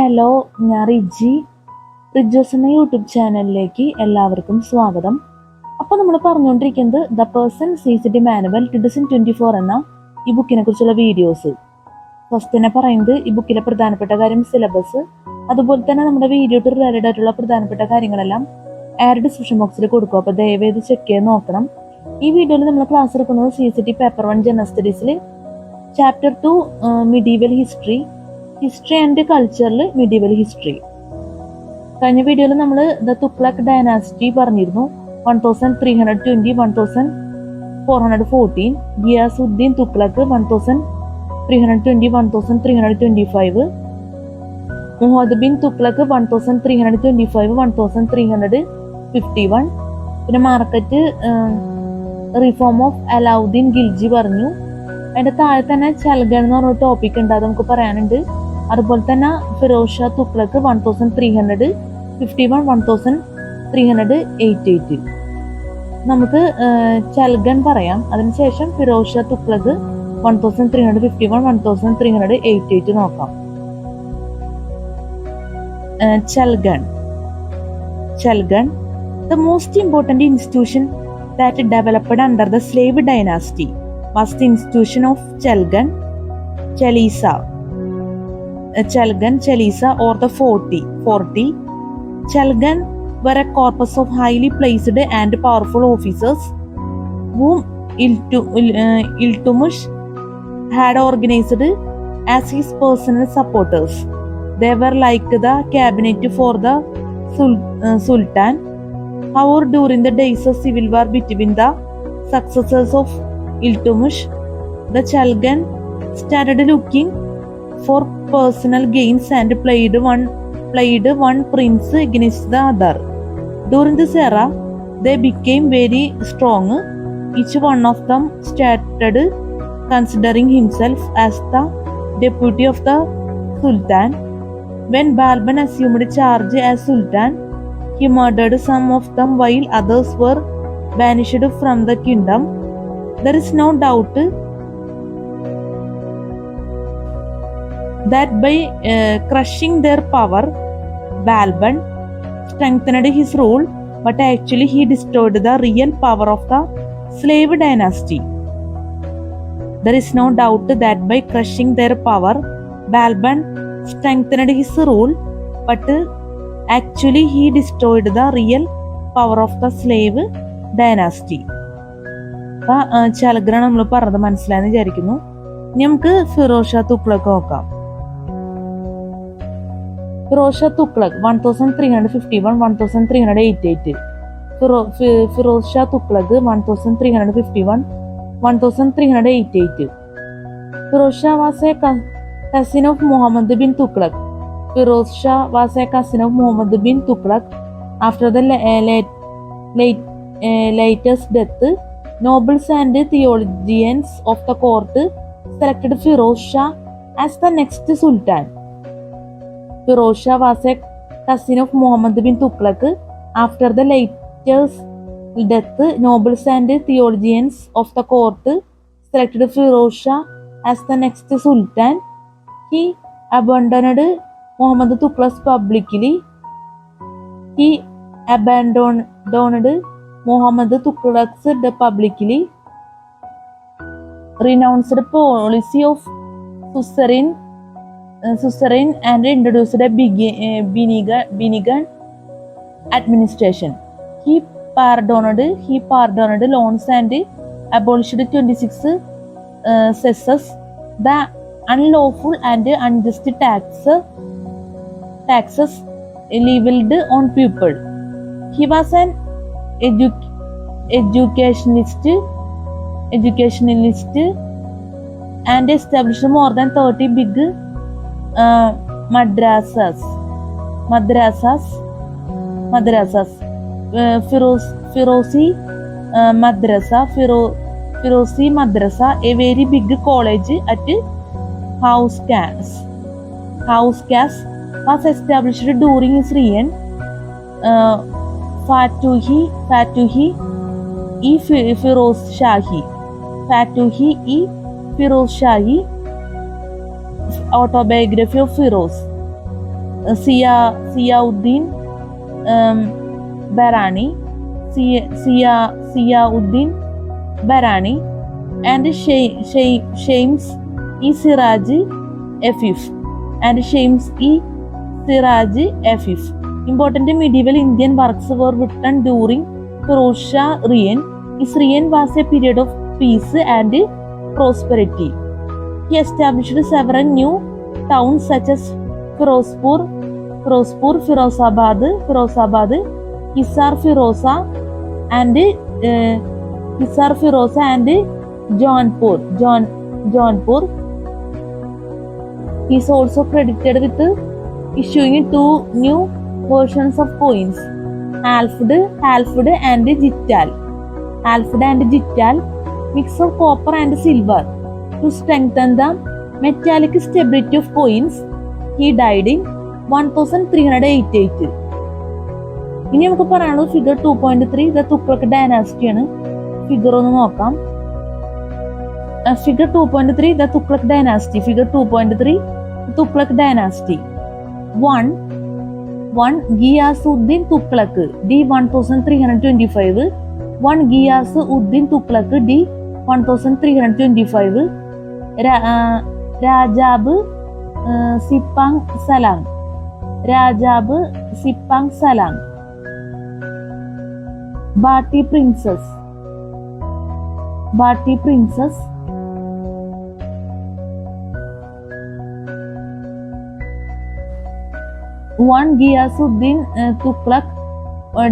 Hello, ഞാൻ റിജോസ് എന്ന YouTube ചാനലിലേക്ക് എല്ലാവർക്കും സ്വാഗതം. അപ്പോൾ നമ്മൾ പറഞ്ഞുകൊണ്ടിരിക്കുന്നത് The.person CCD മാനുവൽ 2024 എന്ന ഈ ബുക്കിനെ കുറിച്ചുള്ള വീഡിയോസ്. ഫസ്റ്റ് തന്നെ പറയുന്നത് ഈ ബുക്കിലെ പ്രധാനപ്പെട്ട കാര്യം സിലബസ്, അതുപോലെ തന്നെ നമ്മുടെ വീഡിയോ റിലേറ്റഡ് ആയിട്ടുള്ള പ്രധാനപ്പെട്ട കാര്യങ്ങളെല്ലാം ഡിസ്ക്രിപ്ഷൻ ബോക്സിൽ കൊടുക്കും. അപ്പോൾ ദയവേത് ചെക്ക് ചെയ്ത് നോക്കണം. ഈ വീഡിയോയിൽ നമ്മൾ ക്ലാസ് എടുക്കുന്നത് CCD പേപ്പർ 1 ജനറൽ സ്റ്റഡീസിൽ ചാപ്റ്റർ 2 മിഡീവൽ ഹിസ്റ്ററി ആൻഡ് കൾച്ചറിൽ മിഡീവൽ ഹിസ്റ്ററി. കഴിഞ്ഞ വീഡിയോയിൽ നമ്മൾ ദ തുഗ്ലക് ഡൈനാസ്റ്റി പറഞ്ഞിരുന്നു. 1320 1414 ഗിയാസുദ്ദീൻ തുഗ്ലക് 1320 1325 മുഹമ്മദ് ബിൻ തുഗ്ലക് 1325 1351. പിന്നെ market reform of Alauddin Khilji പറഞ്ഞു. അതിന്റെ താഴെ തന്നെ ചൽഗൺ എന്ന് പറഞ്ഞ ടോപ്പിക് ഉണ്ട്, അത് നമുക്ക് പറയാനുണ്ട്. അതുപോലെ തന്നെ ഫിറോസ് ഷാ തുഗ്ലക് 1351 1388. നമുക്ക് ചൽഗൺ പറയാം, അതിനുശേഷം ഫിറോസ് ഷാ തുഗ്ലക് 1351 1388 നോക്കാം. Chalgan, the most important institution that developed under the slave dynasty was the institution of Chalgan Chalisa or the 40. Chalgan were a corpus of highly placed and powerful officers whom Iltutmish had organized as his personal supporters. They were like the cabinet for the Sultan. However, during the days of civil war between the successors of Iltutmish, the Chalgan started looking for personal gains and played one prince against the other. During this era, they became very strong. Each one of them started considering himself as the deputy of the Sultan. When Balban assumed charge as Sultan, he murdered some of them while others were banished from the kingdom. There is no doubt that by crushing their power, Balban strengthened his rule, but actually he destroyed the real power of the slave dynasty. There is no doubt that by crushing their power, Balban strengthened his rule, but actually he destroyed the real power of the slave dynasty. ചലഗ്രാണ് നമ്മൾ പറഞ്ഞത് മനസ്സിലായെന്ന് വിചാരിക്കുന്നു. ഇനി നമുക്ക് ഫിറോസ് ഷാ തുഗ്ലക് നോക്കാം. Firoz Shah Tughlaq 1351 1388. Firoz Shah Tughlaq 1351 1388. Firoz Shah was a cousin of Muhammad bin Tughlaq. Firoz Shah was a cousin of Muhammad bin Tughlaq. After the latest death, nobles and theologians of the court selected Firoz Shah as the next sultan. Firoz Shah was a cousin of Muhammad bin Tughlaq. After the latest death, nobles and theologians of the court selected Firoz Shah as the next sultan. He abandoned Muhammad Tughlaq publicly. He abandoned Muhammad Tughlaq publicly, renounced the policy of suzerain and introduced a Benign administration. He pardoned loans and abolished 26 cesses, the unlawful and unjust taxes levied on people. He was an educationalist and established more than 30 big madrasas. Firozi Madrasa, a very big college at House Cas was established during his reign. Fatuhi Firoz Shahi autobiography of Firoz. Siauddin Barani, Siauddin Barani, and Shams e Siraj Afif, and Shams e Siraj Afif. Important medieval Indian works were written during Firoz Shah reign. His reign was a period of peace and prosperity. He established several new towns such as Firozpur, Firozabad, Hisar Firoza, and Jaunpur. He is also credited with issuing 2 new versions of coins, halfed and Jittal, mix of copper and silver. To strengthen the metallic stability of coins, he died in 1388. ഇനി നമുക്ക് പറയാനുള്ളത് figure 2.3 the Tughlaq dynasty ആണ്. Figure ഒന്ന് നോക്കാം. Figure 2.3 the Tughlaq dynasty. Figure 2.3 Tughlaq dynasty. 1 Ghiyasuddin Tughlaq D 1325. 1 Ghiyasuddin Tughlaq D 1325. Rajab Sipang Salang. Bati Princess. 1 Ghiyasuddin Tughlaq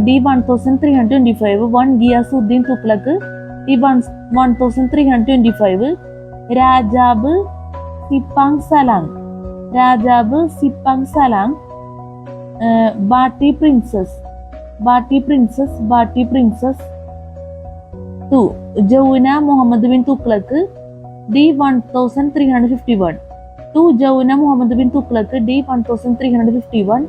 D 1325. 1 Ghiyasuddin Tughlaq D 1325. Rajab Sipang Salang. Bati Princess. 2 Jauna Muhammad bin Tughlaq D 1351. 2 Jauna Muhammad bin Tughlaq D 1351.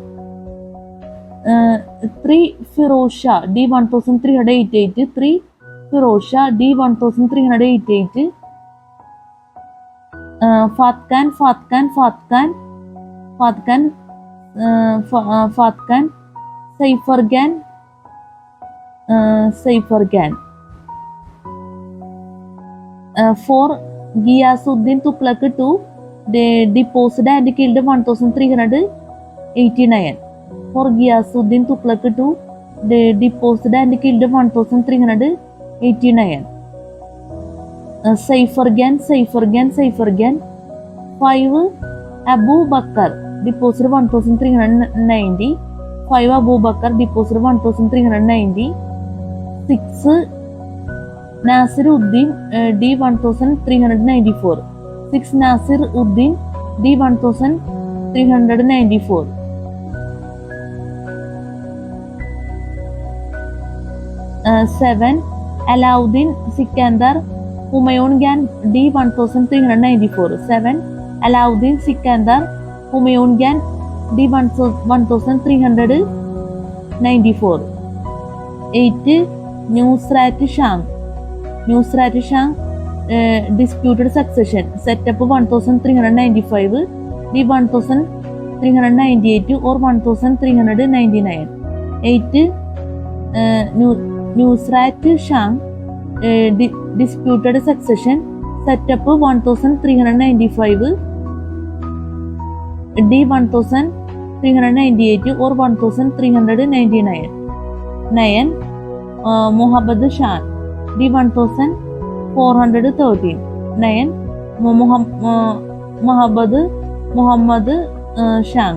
3 Firoz Shah D 1388. 3 Firoz Shah D 1388. Fatkan Saifargan. 4 Ghiyasuddin Tughlaq II, they deposed and killed 1389. 4 Ghiyasuddin Tughlaq II, they deposed and killed 1389. Saifargan. 5 Abu Bakr deposed 1390. 5 Abu Bakr deposed 1390. 6 Nasiruddin D 1394. 6 Nasiruddin D 1394. 7 Alauddin Sikandar Humayun Gan D 1394. 7 Alauddin Sikandar Humayun Gan D 1394. 8 Nusrat Shah disputed succession, set up 1395, D 1398 or 1399. 8 Nusrat Shah disputed succession, set up 1395, D 1398 or 1399. 9 Muhammad Shah D 1413. 9 Muhammad Shah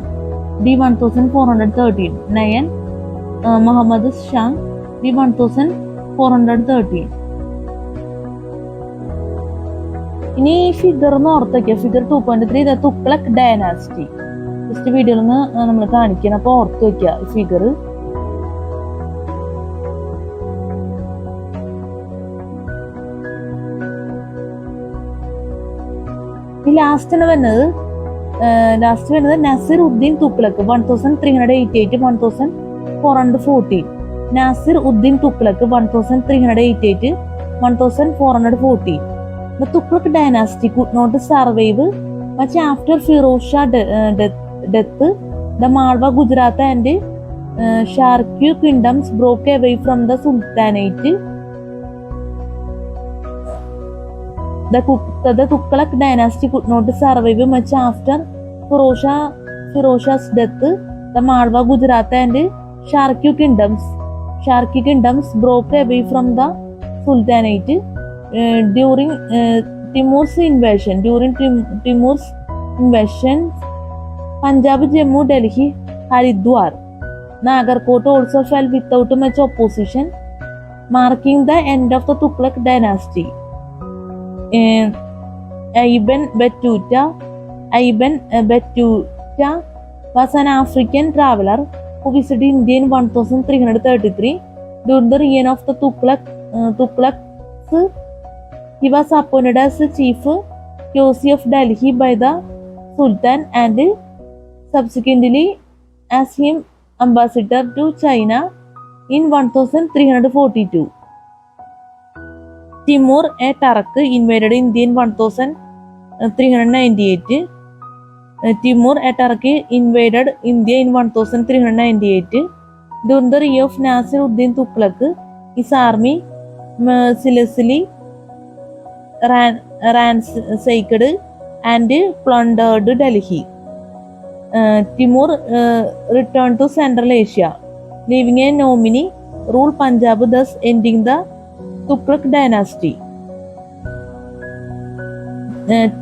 D 1413. 9 Muhammad Shah D 1413. ഇനി figure എന്ന് ഓർത്തൊക്കെ. Figure 2.3 the Tughlaq dynasty. Just വീഡിയോയിൽ നിന്ന് നമ്മൾ കാണിക്കണം, അപ്പോൾ ഓർത്ത് വയ്ക്കുക ഫിഗർ. ലാസ്റ്റ് വരുന്നത് Nasiruddin Tughlaq 1388 1414. Nasiruddin Tughlaq 1388 1414. The Tughlaq dynasty could not survive much after Firoz Shah death. The Malwa, Gujarat and Sharkyu kingdoms broke away from the Sultanate. The Tughlaq dynasty could not survive much after Firozshah's death. The Malwa, Gujarat and Sharkyu kingdoms broke away from the Sultanate during Timur's invasion. Punjab, Jammu, Delhi, Haridwar, Nagarkot also fell without much opposition, marking the end of the Tughlaq dynasty. Ibn Battuta was an African traveler who visited India in 1333. During the reign of the Tughlaqs, he was appointed as the chief Qasi of Delhi by the Sultan and subsequently as him ambassador to China in 1342. Timur, a Turk, invaded India in 1398. Timur, a Turk, invaded India in 1398. During the reign of Nasir-ud-Din Tughlaq, his army mercilessly ransacked and plundered Delhi. Timur returned to Central Asia, leaving a nominee rule Punjab, thus ending the Tughlaq dynasty.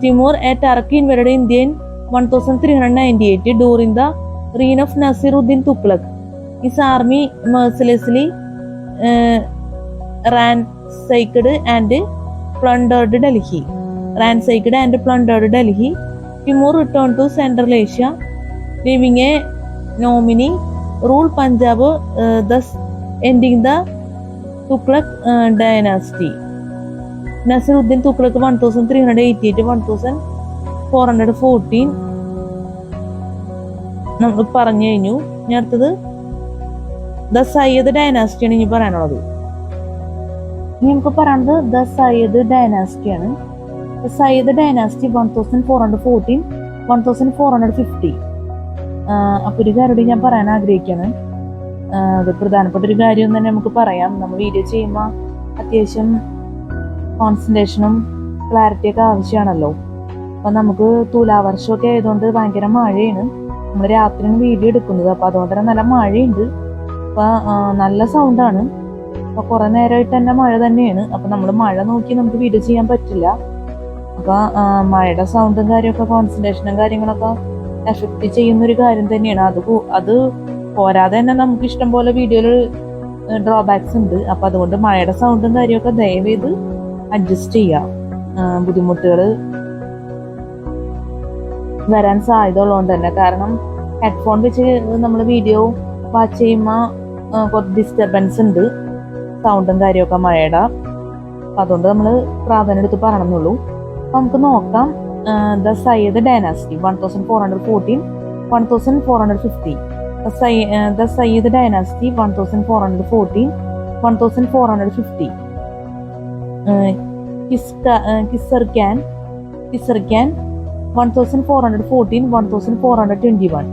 Timur, a Turk, invaded India in 1398 during the reign of Nasir-ud-Din Tughlaq. His army mercilessly ransacked and plundered Delhi. Timur returned to Central Asia, leaving a nominee rule Punjab, thus ending the Tughlaq dynasty. Nasir-ud-Din Tughlaq 1388-1414 നമ്മൾ പറഞ്ഞു കഴിഞ്ഞു. ഇനി അടുത്തത് the Sayyid ഡൈനാസ്റ്റിയാണ് ഇനി പറയാനുള്ളത്. ഇനി നമുക്ക് പറയുന്നത് ദ സയ്യദ് ഡൈനാസ്റ്റിയാണ്. The Sayyid dynasty 1414-1450. അപ്പോൾ ഒരു കാര്യം ഞാൻ പറയാൻ ആഗ്രഹിക്കുകയാണ്. അത് പ്രധാനപ്പെട്ട ഒരു കാര്യം തന്നെ നമുക്ക് പറയാം. നമ്മൾ വീഡിയോ ചെയ്യുമ്പോൾ അത്യാവശ്യം കോൺസെൻട്രേഷനും ക്ലാരിറ്റിയൊക്കെ ആവശ്യമാണല്ലോ. അപ്പം നമുക്ക് തുലാവർഷമൊക്കെ ആയതുകൊണ്ട് ഭയങ്കര മഴയാണ്. നമ്മൾ രാത്രിയാണ് വീഡിയോ എടുക്കുന്നത്. അപ്പം അതുകൊണ്ട് തന്നെ നല്ല മഴയുണ്ട്. അപ്പം നല്ല സൗണ്ടാണ്. അപ്പോൾ കുറേ നേരമായിട്ട് തന്നെ മഴ തന്നെയാണ്. അപ്പം നമ്മൾ മഴ നോക്കി നമുക്ക് വീഡിയോ ചെയ്യാൻ പറ്റില്ല. അപ്പം മഴയുടെ സൗണ്ടും കാര്യമൊക്കെ കോൺസെൻട്രേഷനും കാര്യങ്ങളൊക്കെ എഫക്റ്റ് ചെയ്യുന്നൊരു കാര്യം തന്നെയാണ്. അത് പോരാതെ തന്നെ നമുക്ക് ഇഷ്ടം പോലെ വീഡിയോയിൽ ഡ്രോബാക്സ് ഉണ്ട്. അപ്പം അതുകൊണ്ട് മഴയുടെ സൗണ്ടും കാര്യമൊക്കെ ദയവേത് അഡ്ജസ്റ്റ് ചെയ്യാം. ബുദ്ധിമുട്ടുകൾ വരാൻ സാധ്യത ഉള്ളതുകൊണ്ട് തന്നെ. കാരണം ഹെഡ്ഫോൺ വെച്ച് നമ്മൾ വീഡിയോ വാച്ച് ചെയ്യുമ്പോൾ കുറച്ച് ഡിസ്റ്റർബൻസ് ഉണ്ട്, സൗണ്ടും കാര്യമൊക്കെ മഴയുടെ. അപ്പം അതുകൊണ്ട് നമ്മൾ പ്രാധാന്യം എടുത്ത് പറയണമെന്നുള്ളൂ. അപ്പം നമുക്ക് നോക്കാം. The Sayyid dynasty 1414-1450. The Sayyid dynasty 1414-1450. Kisargan 1414-1421.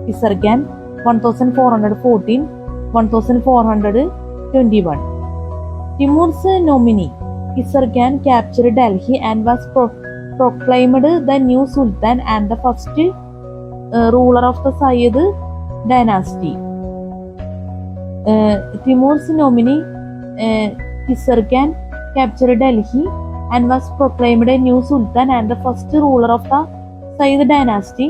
Kisargan 1414-1421. Timur's nominee Kisargan captured Delhi and was proclaimed the new Sultan and the first ruler of the Sayyid dynasty. Timur's nominee Kisargan captured Delhi and was proclaimed a new Sultan and the first ruler of the Sayyid dynasty.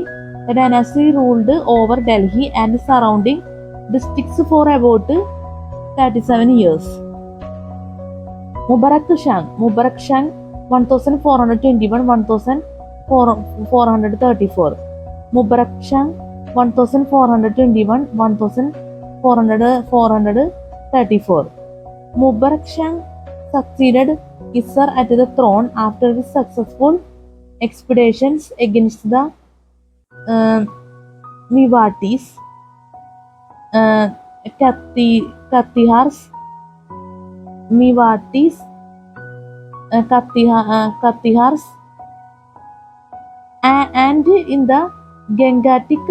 The dynasty ruled over Delhi and surrounding districts for about 37 years. Mubarak Shah 1421-1434. Mubarak Shah 1421-1434. Mubarak Shah succeeded Kisar at the throne after his successful expeditions against the Mewatis, Katihars, and in the Gangatic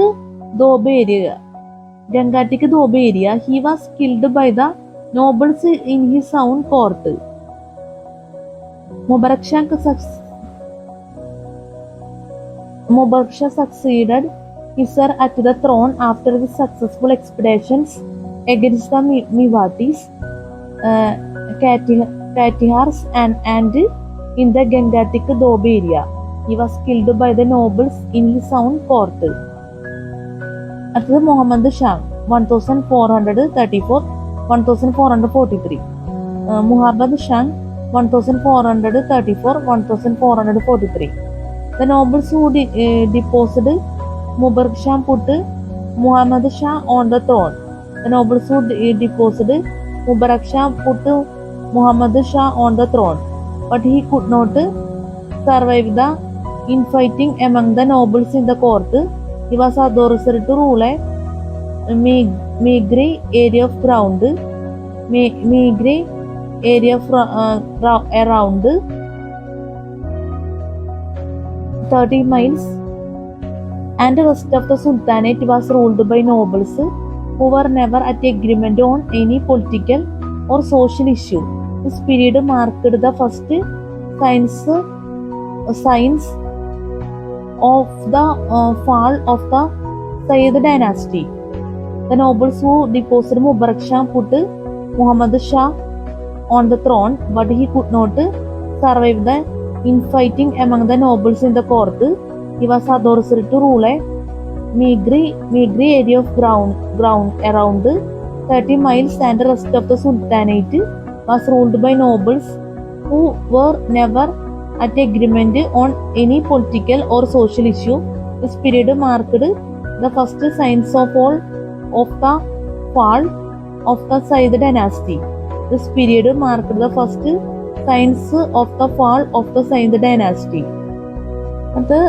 Dobe area. Gangatic Dobe area. He was killed by the nobles in his own court. Mubarak Shah succeeded his sir at the throne after the successful expeditions against the Mewatis, Katihars and in the Gangatic Dobe area. He was killed by the nobles in his own court. At the Muhammad Shah, 1434-1443. Muhammad Shah, 1434-1443. The nobles who deposed Mubarak Shah put Muhammad Shah on the throne. The nobles who deposed Mubarak Shah put Muhammad Shah on the throne, but he could not survive the infighting among the nobles in the court. He was authorized to rule a meagre area of ground, around 30 miles, and the rest of the Sultanate was ruled by nobles who were never at agreement on any political or social issue. This period marked the first signs of the fall of the Sayyid dynasty. The nobles who deposed Mubarak Shah put Muhammad Shah on the throne, but he could not survive the infighting among the nobles in the court. He was authorized to rule a meagre area of ground around 30 miles, and the rest of the Sultanate was ruled by nobles who were never at agreement on any political or social issue. This period marked the first signs of the fall of the Sayyid dynasty. This period marked the first signs of the fall of the Sayyid dynasty. The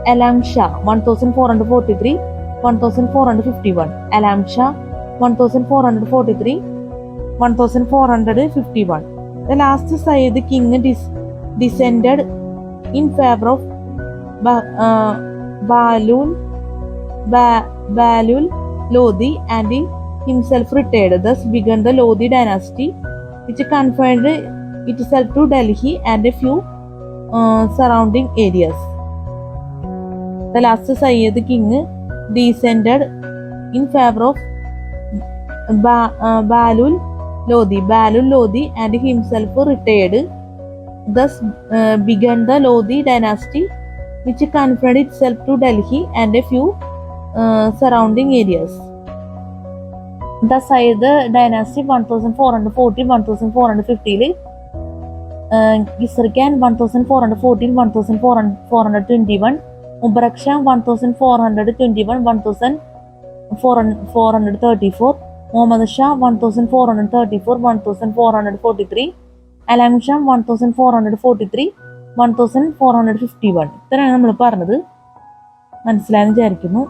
Alam Shah, 1443-1451. Alam Shah, 1443-1451. The last Sayyid king descended in favor of Balul Lodi and himself retired. Thus began the Lodi dynasty, which confined itself to Delhi and a few surrounding areas. The last Sayyid king descended in favor of Balul Lodi and himself retired. Thus began the Lodi dynasty, which confined itself to Delhi and a few surrounding areas. The Sayyid dynasty 1440-1450, Gisarkan 1414-1421, Mubarak Shah 1421-1434, Muhammad Shah 1434-1443, Alam Shah 1443-1451. ഇത്രയാണ് നമ്മൾ പറഞ്ഞത്. മനസ്സിലായെന്ന് വിചാരിക്കുന്നു.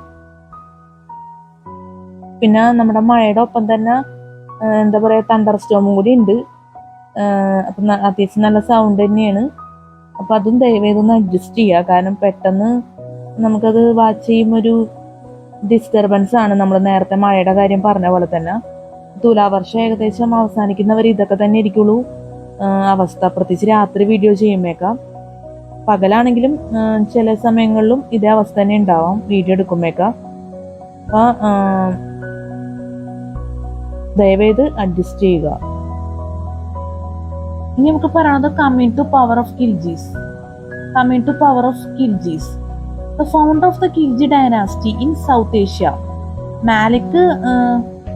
പിന്നെ നമ്മുടെ മഴയുടെ ഒപ്പം തന്നെ എന്താ പറയുക, തണ്ടർ സ്റ്റോമും കൂടി ഉണ്ട്. അപ്പം അത്യാവശ്യം നല്ല സൗണ്ട് തന്നെയാണ്. അപ്പം അതും ദയവേതൊന്ന് അഡ്ജസ്റ്റ് ചെയ്യുക. കാരണം പെട്ടെന്ന് നമുക്കത് വാച്ച് ചെയ്യുമ്പോൾ ഒരു ഡിസ്റ്റർബൻസ് ആണ്. നമ്മൾ നേരത്തെ മഴയുടെ കാര്യം പറഞ്ഞ പോലെ തന്നെ തുലാവർഷം ഏകദേശം അവസാനിക്കുന്നവർ ഇതൊക്കെ തന്നെ ഇരിക്കുള്ളൂ അവസ്ഥ. പ്രത്യേകിച്ച് രാത്രി വീഡിയോ ചെയ്യുമ്പോഴേക്കാം. പകലാണെങ്കിലും ചില സമയങ്ങളിലും ഇതേ അവസ്ഥ തന്നെ ഉണ്ടാവാം വീഡിയോ എടുക്കുമ്പോഴേക്കാം. അപ്പം ദയവേത് അഡ്ജസ്റ്റ് ചെയ്യുക. ഇനി നമുക്ക് പറയുന്നത് coming to power of Khiljis. The founder of the Khilji dynasty in South Asia, Malik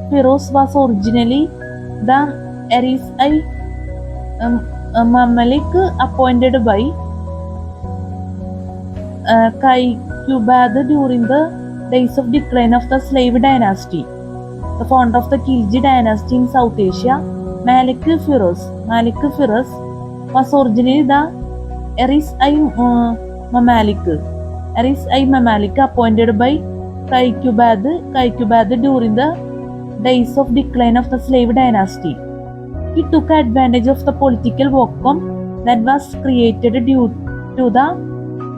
Firoz, was originally the Eris-i Mamalik appointed by Qaybad during the days of decline of the slave dynasty. The founder of the Khilji dynasty in South Asia, Malik Firoz was originally the Eris-i Mamalik appointed by Qaybad during the days of decline of the slave dynasty. He took advantage of the political vacuum that was created due to the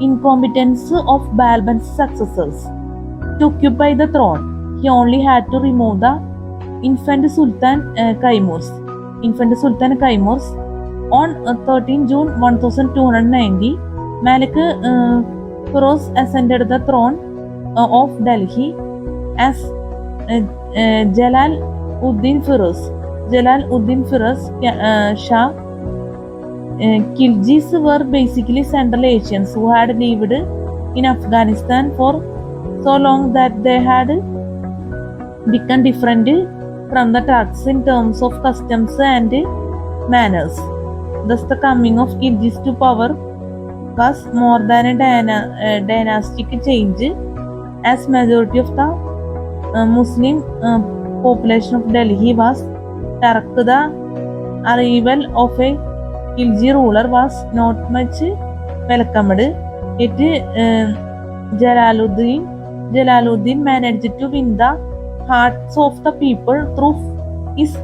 incompetence of Balban's successors. To occupy the throne, he only had to remove the infant Sultan Kaimurs. On 13 June 1290, Malik Firoz ascended the throne of Delhi as Jalal-ud-Din Firoz Shah. Khiljis were basically Central Asians who had lived in Afghanistan for so long that they had become different from the Turks in terms of customs and manners. Thus, the coming of Khiljis to power was more than a dynastic change, as majority of the Muslim population of Delhi was Turk. The arrival of a Khilji ruler was not much welcomed. Yet Jalaluddin managed to win the hearts of the people through his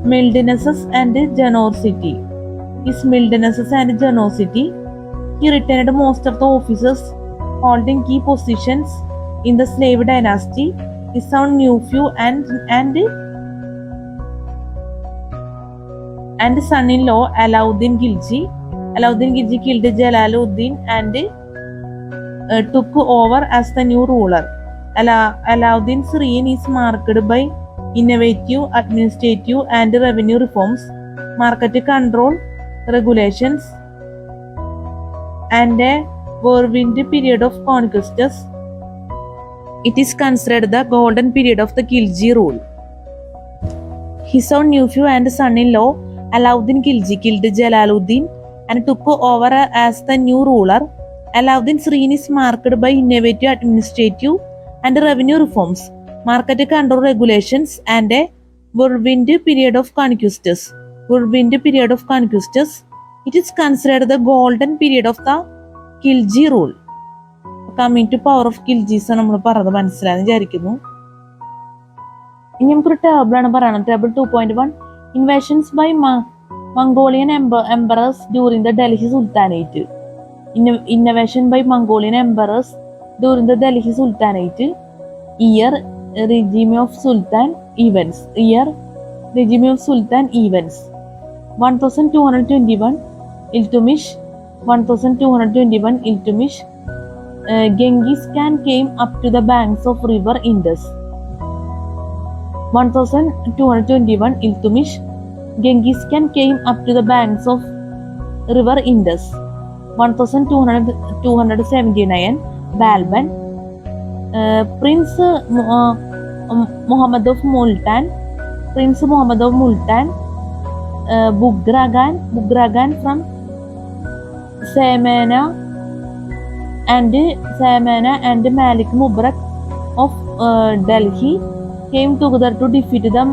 mildnesses and generosity. He retained most of the officers holding key positions in the slave dynasty. His son nephew and son-in-law Alauddin Khilji killed Jalaluddin and took over as the new ruler. Alauddin's reign is marked by innovative administrative and revenue reforms, market control regulations, and a whirlwind period of conquests. It is considered the golden period of the Khilji rule. His own nephew and son-in-law Alauddin Khilji killed Jalaluddin and took over as the new ruler. Alauddin's reign is marked by innovative administrative and revenue reforms, market control regulations, and a whirlwind period of conquests. It is considered the golden period of the Khilji rule. Coming to power of Khiljis നമ്മൾ പറഞ്ഞത് മനസ്സിലായെന്ന് വിചാരിക്കുന്നു. ഇനി നമുക്കൊരു ടേബിളാണ് പറയുന്നത്. Table 2.1 Invasions by Mongolian emperors during the Delhi Sultanate. Invasion by Mongolian emperors during the Delhi Sultanate. Year, regime of Sultan events. 1221 Iltutmish. Genghis Khan came up to the banks of river Indus. 1221 Iltutmish. Genghis Khan came up to the banks of river Indus. 1279 Balban. Prince Muhammad of Multan. Bugragan from Samana and Malik Mubarak of Delhi came together to defeat the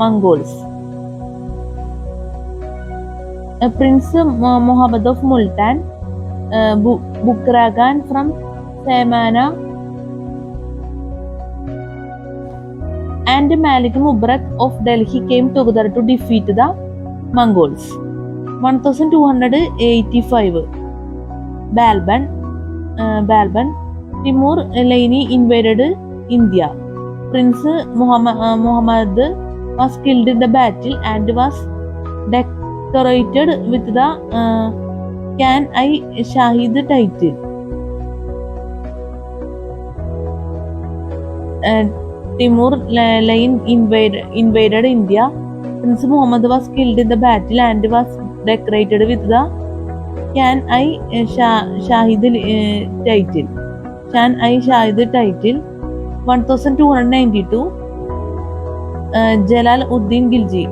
Mongols. Prince Muhammad of Multan, Bugragan from Samana and Malik Mubarak of Delhi came together to defeat the Mongols. 1285 Balban. Timur Raine invaded India. Prince Muhammad was killed in the battle and was decorated with the Khan-i-Shahid title. Timur Raine invaded India. Prince Muhammad was killed in the battle and was decorated with the Khan-i-Shahid title. 1292 Jalaluddin Khilji.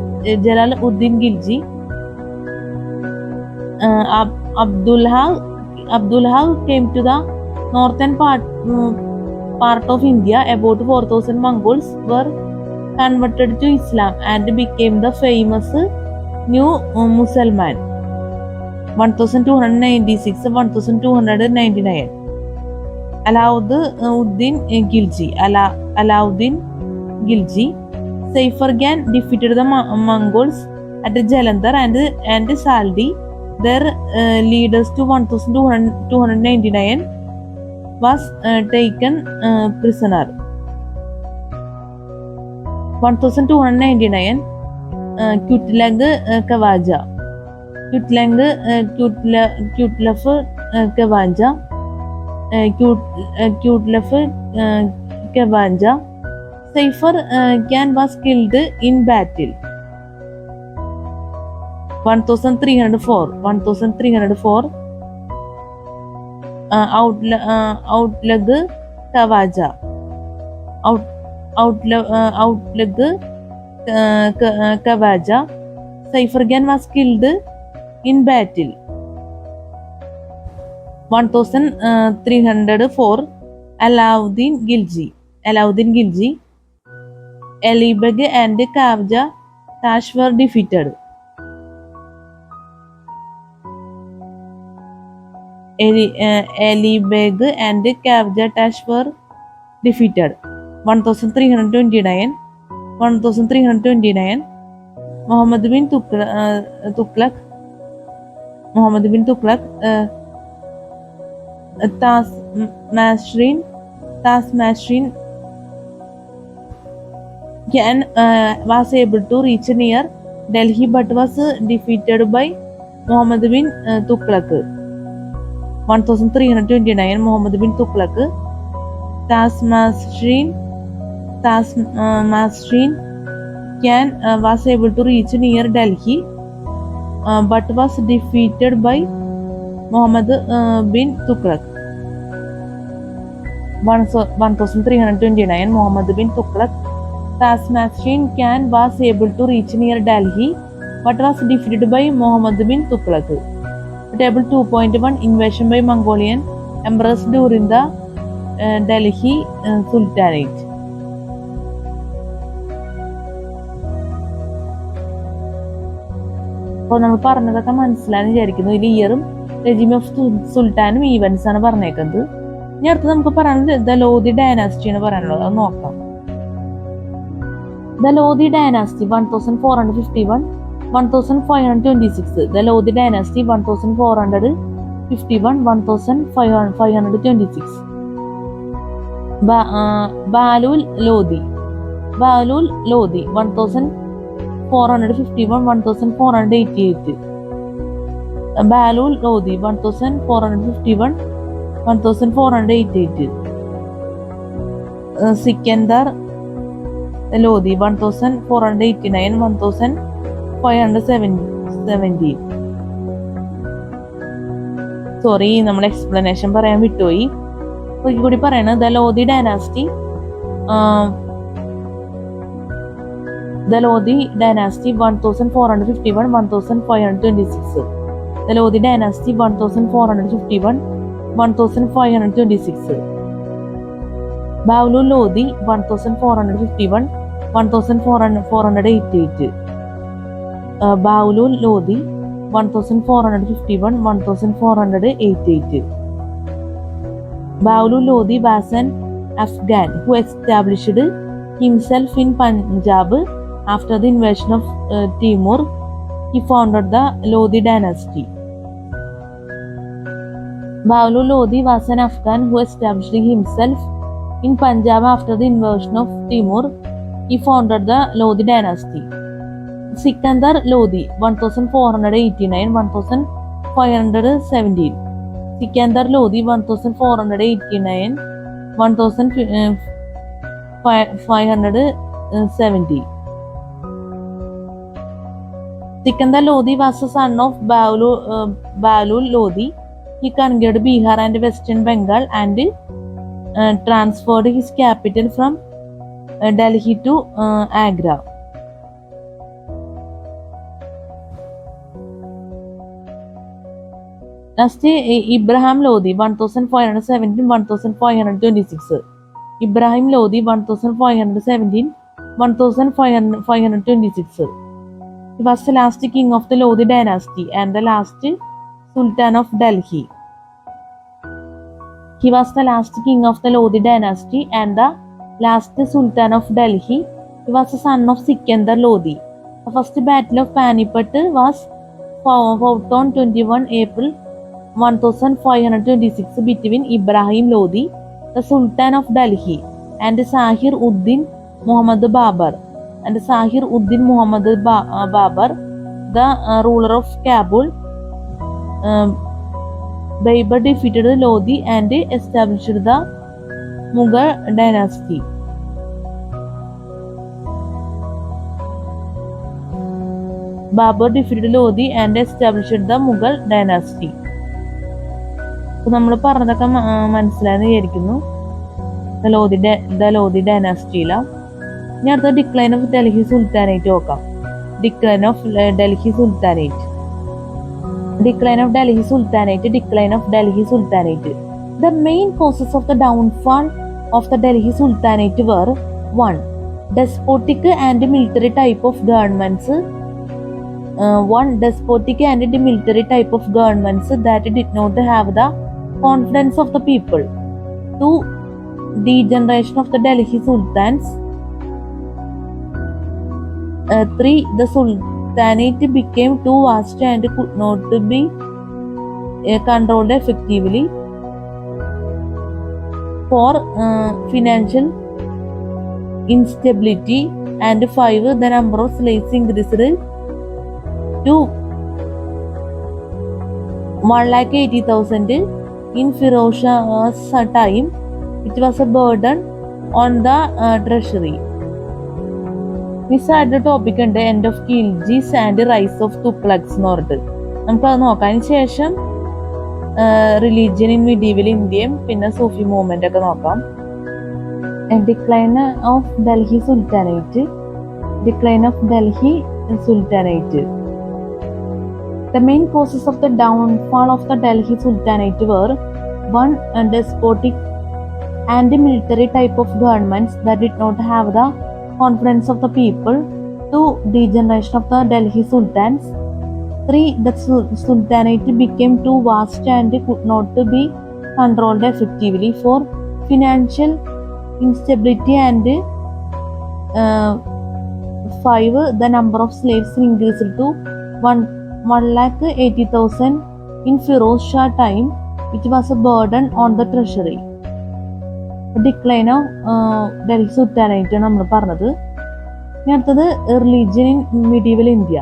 Abdullah came to the northern part of India. About 4,000 Mongols were converted to Islam and became the famous new Musliman. 1296-1299 Alauddin Khilji. Saifargan defeated the Mongols at Jalandhar and Saldi, their leaders to 1299. was taken prisoner. 1299 Kutlug Kavaja. Kutluf Kavaja. Kutluf Kavaja. Cypher Khan was killed in battle. 1304 Outlug Kavaja. Outlug Kavaja. Cypher Khan was killed in battle. 1304 Alauddin Khilji. Alibeg and Kavja Tash were defeated. Alibeg and Kavja Tash were defeated. 1329 Muhammad bin Tughlaq Tasmashrin Khan was able to reach near Delhi but was defeated by Muhammad bin Tughlaq. 1329 Muhammad bin Tughlaq Tasmashrin Khan was able to reach near Delhi but was defeated by Muhammad bin Tughlaq. 1329 Muhammad bin Tughlaq Tasmashrin Khan was able to reach near Delhi but was defeated by Muhammad bin Tughlaq. Table 2.1 Invasion by Mongolian emperors during the Delhi Sultanate. അപ്പോൾ നമ്മൾ പറഞ്ഞതൊക്കെ മനസ്സിലാന്ന് വിചാരിക്കുന്നു. ഇതിൽ ഇയറും regime of സുൽത്താനും events ആണ് പറഞ്ഞേക്കുന്നത്. ഇനി അടുത്ത് നമുക്ക് പറയാനുള്ളത് ദ ലോധി ഡൈനാസ്റ്റി ആണ് പറയാനുള്ളത്. അത് നോക്കാം. The Lodhi dynasty 1451 1526. The Lodi dynasty 1451 1526. Balul Lodi 1451 1488. Balul Lodi 1451 1488. Sikandar Lodi 1489 1570. Sorry, നമ്മൾ എക്സ്പ്ലനേഷൻ പറയാൻ വിട്ടുപോയി. ഒരിക്കൽ കൂടി പറയണത് the Lodhi dynasty 1451 1526. The Lodi dynasty 1451 1526. Bavlu Lodi 1451 1488. Bavlu Lodi 1451 1488. Bavlu Lodi was an Afghan who established himself in Punjab after the invasion of Timur. He founded the Lodi dynasty. Bavlu Lodi was an Afghan who established himself in Punjab after the invasion of Timur. He founded the Lodi dynasty. Sikandar Lodi 1489 1517. Sikandar Lodi 1489 1570. Sikandar Lodi was the son of Bavlu Lodi. He conquered Bihar and Western Bengal and transferred his capital from Delhi to Agra. Next, Ibrahim Lodi 1517 1526. Ibrahim Lodi 1517 1526. He was the last king of the Lodi dynasty and the last Sultan of Delhi. He was the last king of the Lodi dynasty and the last Sultan of Delhi. He was the son of Sikandar Lodi. The first battle of Panipat was fought on 21 April 1526 between Ibrahim Lodi, the Sultan of Delhi, and Zahir Uddin Muhammad Babar, Babar, the ruler of Kabul. Babar defeated Lodi and established the Mughal dynasty. Babar defeated Lodi and established the Mughal dynasty. നമ്മൾ പറഞ്ഞതൊക്കെ മനസ്സിലായെന്ന് വിചാരിക്കുന്നു. Lodi ഡൈനാസ്റ്റിയിലാണ്. ഇനി അടുത്ത decline of Delhi sultanate നോക്കാം. Decline of Delhi Sultanate. The main causes of the downfall of the Delhi Sultanate were 1. Despotic and military type of governments. That did not have the confidence of the people. 2. Degeneration of the Delhi Sultans. 3. The Sultanate became too vast and could not be controlled effectively. 4. Financial instability. And 5. The number of slaves increased to 180,000 in Firoz Shah's time. It was a burden on the treasury. This ആയിട്ട് topic ഉണ്ട് end of Khiljis and rise of Tughlaqs എന്ന് പറഞ്ഞിട്ട്. നമുക്കത് നോക്കാം. അതിന് ശേഷം religion in medieval ഇന്ത്യയും പിന്നെ സൂഫി മൂവ്മെന്റ് ഒക്കെ നോക്കാം. Decline of Delhi sultanate. The main causes of the downfall of the Delhi Sultanate were 1. Despotic and military type of governments that did not have the confidence of the people. 2. Degeneration of the Delhi Sultans. 3. The Sultanate became too vast and could not be controlled effectively. 4. Financial instability. And 5. The number of slaves increased to 180,000 in Firoz Shah time. It was a burden on the treasury. Decline of Delhi sultanate നമ്മൾ പറഞ്ഞത്. ഇനി അടുത്തത് religion in medieval India.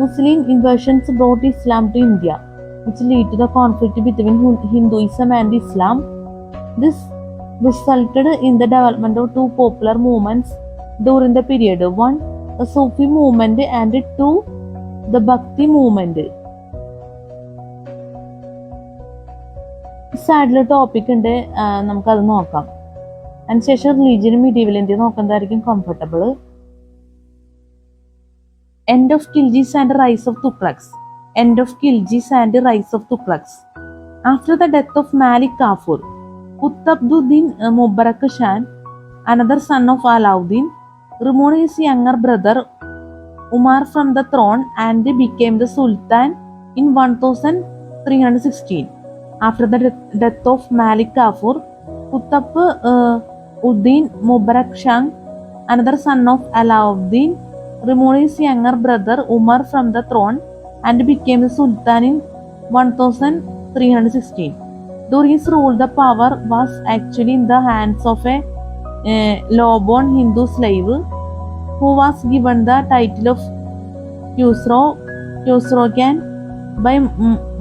Muslim invasions brought Islam to India, which led to the conflict between Hinduism and Islam. This resulted in the development of two popular movements during the period. 1. The Sufi movement and 2. The Bhakti movement. സൈഡിൽ topic ഉണ്ട്, നമുക്കത് നോക്കാം. അതിനുശേഷം religion medieval India നോക്കുന്നതായിരിക്കും comfortable. End of Khiljis and rise of Tughlaqs. After the death of Malik Kafur, Qutbuddin Mubarak Khan, another son of Alauddin, removed his younger brother Umar from the throne and became the Sultan in 1316. After the death of Malik Kafur, Qutbuddin Mubarak Khan, another son of Alauddin, removed his younger brother Umar from the throne and became the Sultan in 1316. During his rule, the power was actually in the hands of a low-born Hindu slave who was given the title of Khusro by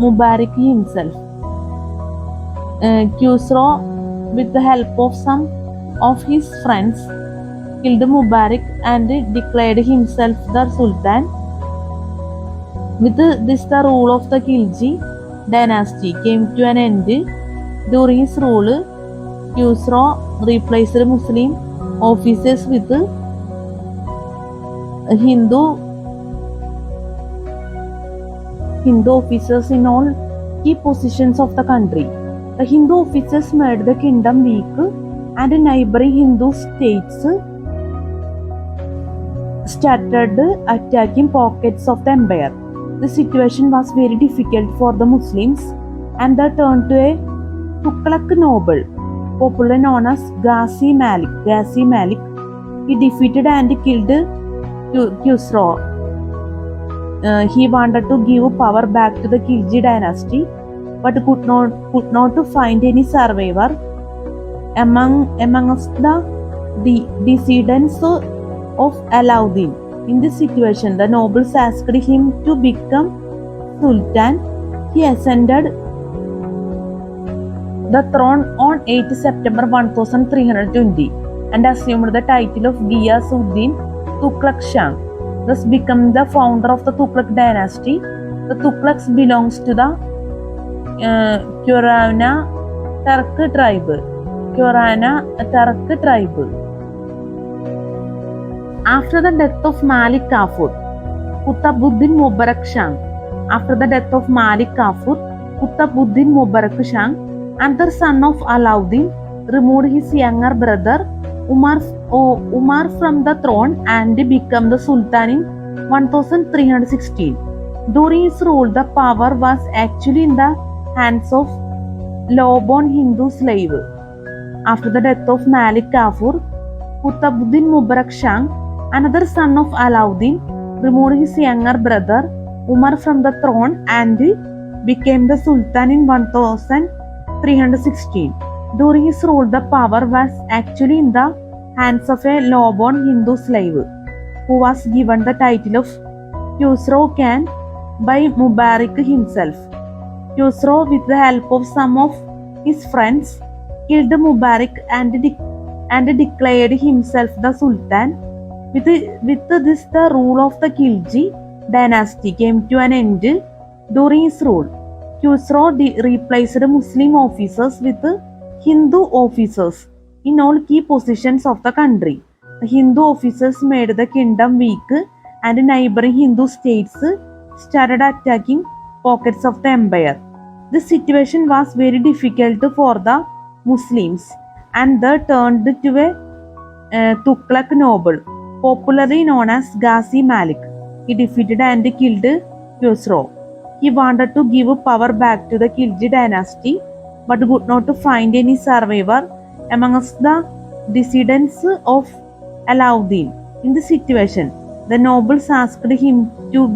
Mubarak himself. Khusro, with the help of some of his friends, killed Mubarak and declared himself the Sultan. With this, the rule of the Khilji dynasty came to an end. During his rule, Khusro replaced Muslim officers with Hindu officers in all key positions of the country. The Hindu officers made the kingdom weak, and neighboring Hindu states started attacking pockets of the empire. The situation was very difficult for the Muslims, and they turned to a Tughlaq noble, popularly known as Ghazi Malik. He defeated and killed Khusro. he wanted to give power back to the Khilji dynasty, but could not find any survivor amongst the descendants of Alauddin. In this situation, the nobles asked him to become Sultan. He ascended the throne on 8 September 1320 and assumed the title of Ghiyasuddin Tughlaq Shah, thus became the founder of the Tughlaq dynasty. The Tughlaqs belongs to the Qurana Turk tribe. After the death of Malik Kafur, Qutbuddin Mubarak Shah. After the death of Malik Kafur, Qutbuddin Mubarak Shah, another son of Alauddin, removed his younger brother Umar from the throne and became the Sultan in 1316. During his rule, the power was actually in the hands of low-born Hindu slave. After the death of Malik Kafur, Qutbuddin Mubarak Shah, another son of Alauddin, removed his younger brother Umar from the throne and became the Sultan in 1316. During his rule, the power was actually in the hands of a low-born Hindu slave, who was given the title of Khusro Khan by Mubarak himself. Khusro, with the help of some of his friends, killed Mubarak and declared himself the Sultan. With this, the rule of the Khilji dynasty came to an end. During his rule, Khusro replaced Muslim officers with Hindu officers in all key positions of the country. The Hindu officers made the kingdom weak, and neighboring Hindu states started attacking pockets of the empire. This situation was very difficult for the Muslims, and they turned to a Tughlaq noble, popularly known as Ghazi Malik. He defeated and killed Khusro. He wanted to give power back to the Khilji dynasty, but could not find any survivor amongst the descendants of Alauddin. In this situation, the nobles asked him to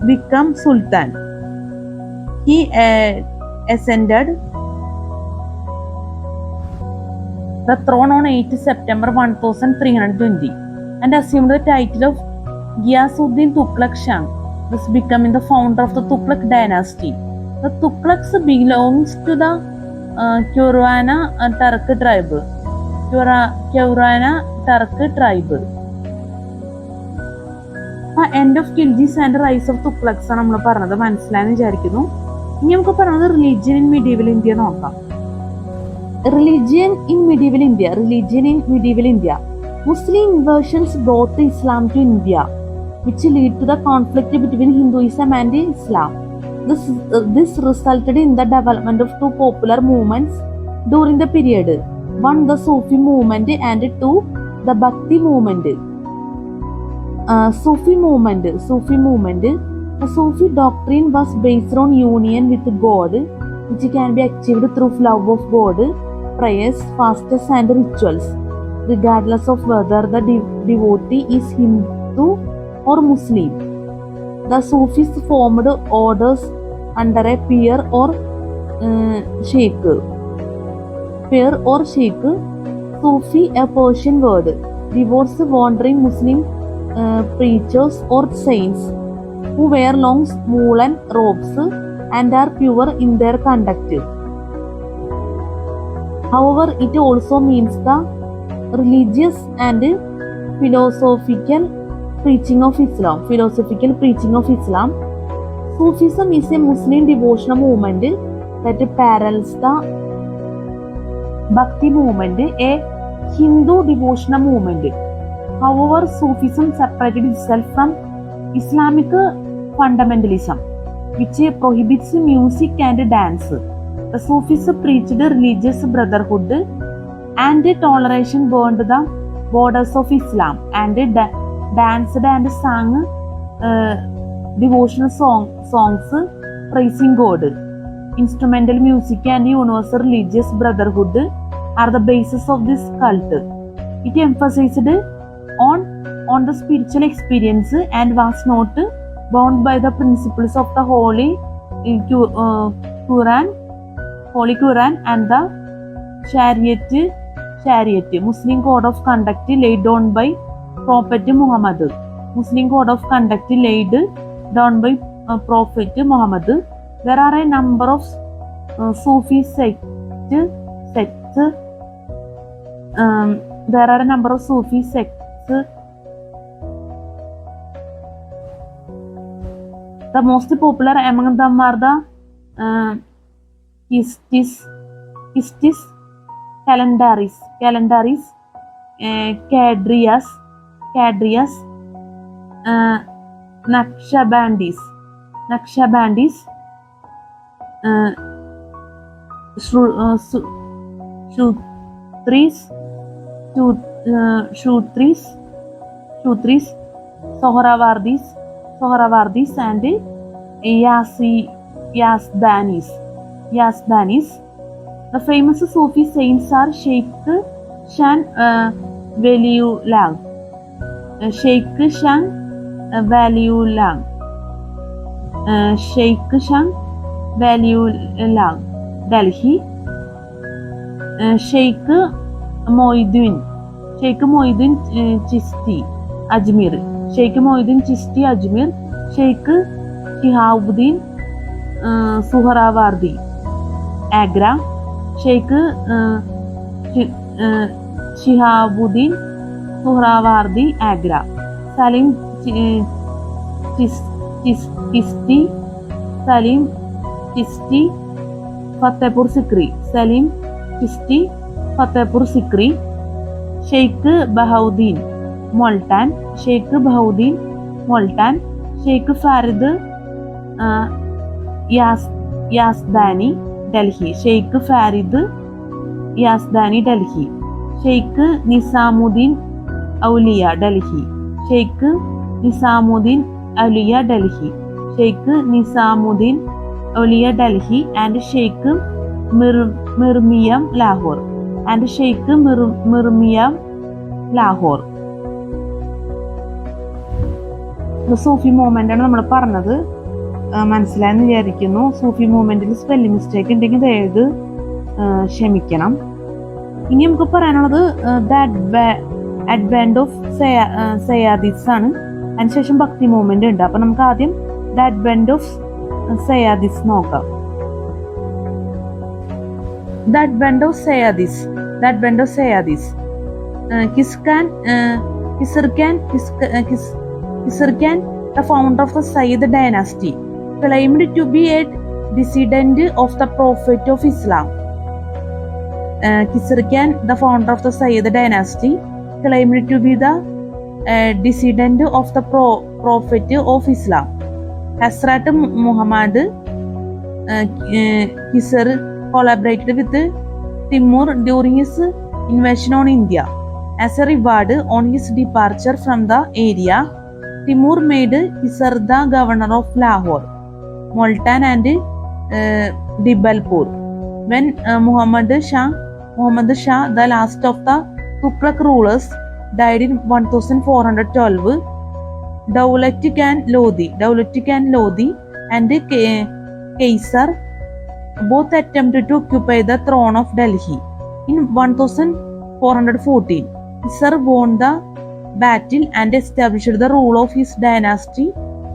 become Sultan. He ascended the throne on 8 September 1320 and assumed the title of Ghiyasuddin Tughlaq Shah, thus becoming the founder of the Tughlaq dynasty. The Tughlaqs belongs to the Qurana Turk tribe. End of Khiljis and rise of Tughlaqs ആണ് നമ്മൾ പറഞ്ഞത്. മനസ്സിലായെന്ന് വിചാരിക്കുന്നു. ഇനി നമുക്ക് പറയുന്നത് religion in medieval India നോക്കാം. Religion in medieval India. Muslim invasions brought Islam to India, which led to the conflict between Hinduism and Islam. This resulted in the development of two popular movements during the period. One, the Sufi movement, and two, the Bhakti movement. Sufi movement. The Sufi doctrine was based on union with God, which can be achieved through love of God, prayers, fasts, and rituals, regardless of whether the devotee is Hindu or Muslim. The Sufis formed orders under a peer or sheikh. Sufi, a Persian word, devotes wandering Muslim preachers or saints who wear long woolen robes and are pure in their conduct. However, it also means the religious and philosophical preaching of Islam. Sufism is a Muslim devotional movement that parallels the Bhakti movement, a Hindu devotional movement. However, Sufism separated itself from Islamic fundamentalism, which prohibits music and dance. The Sufis preached religious brotherhood and toleration beyond the borders of Islam, and danced and sang devotional songs praising God. Instrumental music and universal religious brotherhood are the basis of this cult. It emphasized on on the spiritual experience and was not bound by the principles of the Holy Quran and the Shariat, Muslim code of conduct laid down by Prophet Muhammad. Muslim code of conduct laid down by Prophet Muhammad. There are a number of Sufi sects. There are a number of Sufi sects. The most popular among them are the Istis, Calendaris, Cadrias, Naqshbandis, Shutris, Sohrawardis, and Yazdanis. The famous Sufi saints are Sheikh Shan Waliullah, Delhi, Sheikh Moinuddin Chishti, Ajmer, Sheikh Shihabuddin Suhrawardi, Agra, Sheikh Shihabuddin Suhrawardi, Agra, Salim Chishti, Fatehpur Sikri, Sheikh Bahauddin Multan, Sheikh Farid Yazdani, Delhi, Sheikh Farid Yazdani, Delhi, Sheikh Nizamuddin Auliya, Delhi, Sheikh Nizamuddin Auliya, Delhi, and Sheikh Mirmiyam, Lahore, Sufi movement ആണ് നമ്മൾ പറഞ്ഞത്. മനസ്സിലായെന്ന് വിചാരിക്കുന്നു. സൂഫി മൂവ്മെന്റിൽ spelling mistake ഉണ്ടെങ്കിൽ ദയവ് ക്ഷമിക്കണം. ഇനി നമുക്ക് പറയാനുള്ളത് അഡ്വെന്റ് ഓഫ് സയാദിസ് ആണ്. അതിനുശേഷം ഭക്തി മൂവ്മെന്റ് ഉണ്ട്. അപ്പൊ നമുക്ക് ആദ്യം ദ അഡ്വെന്റ് ഓഫ് സയാദിസ് നോക്കാം. The advent of Sayadis. Kisirkan, the founder of the Sayyid dynasty, claimed to be a descendant of the Prophet of Islam. Kisirkan, the founder of the Sayyid dynasty, claimed to be the descendant of the Prophet of Islam. Hazrat Muhammad Kisir collaborated with Timur during his invasion on India. As a reward on his departure from the area, Timur made Kisar the governor of Lahore, Multan and Dibalpur. When Muhammad Shah, the last of the Tughlaq rulers, died in 1412, Daulat Khan Lodi and Kaisar both attempted to occupy the throne of Delhi. In 1414, Kisar won the battle and established the rule of his dynasty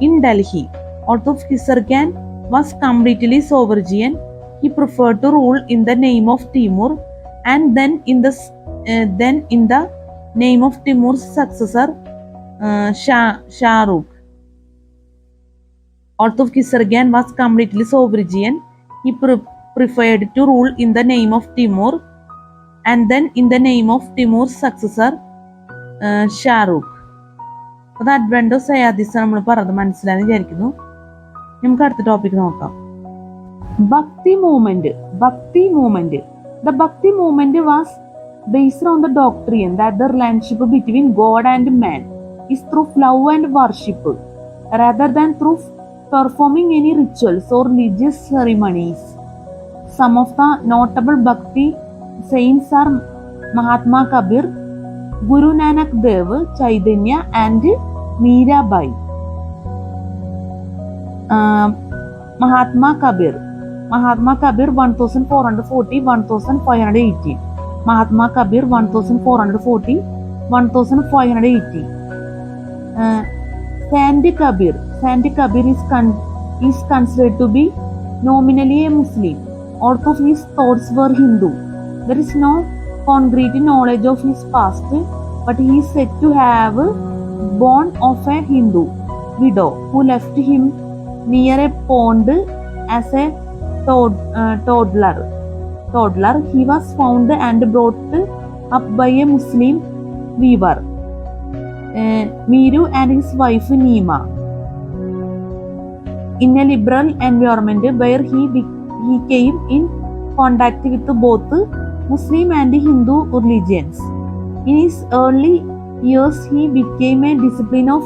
in Delhi. Although Kisar Khan was completely sovereign, he preferred to rule in the name of Timur and then in the name of Timur's successor Shahrukh. Although Kisar Khan was completely sovereign, he preferred to rule in the name of Timur and then in the name of Timur's successor Shahrukh. അത് advent of സയാദിസ് നമ്മൾ പറഞ്ഞത് മനസ്സിലായെന്ന് വിചാരിക്കുന്നു. നമുക്ക് അടുത്ത topic നോക്കാം. ഭക്തി movement. The Bhakti movement was based on the doctrine that the relationship between God and man is through love and worship rather than through performing any rituals or religious ceremonies. Some of the notable Bhakti saints are Mahatma Kabir, Guru Nanak Dev, Chaitanya and Mirabai. Mahatma Kabir 1440 1580. Mahatma Kabir 1440 1580. Saint Kabir is considered to be nominally a Muslim, although his thoughts were Hindu. There is no concrete knowledge of his past, but he is said to have born of a Hindu widow who left him near a pond as a toddler. He was found and brought up by a Muslim weaver, Miru, and his wife Neema, in a liberal environment where he came in contact with both Muslim and Hindu religions. In his early years, he became a disciple of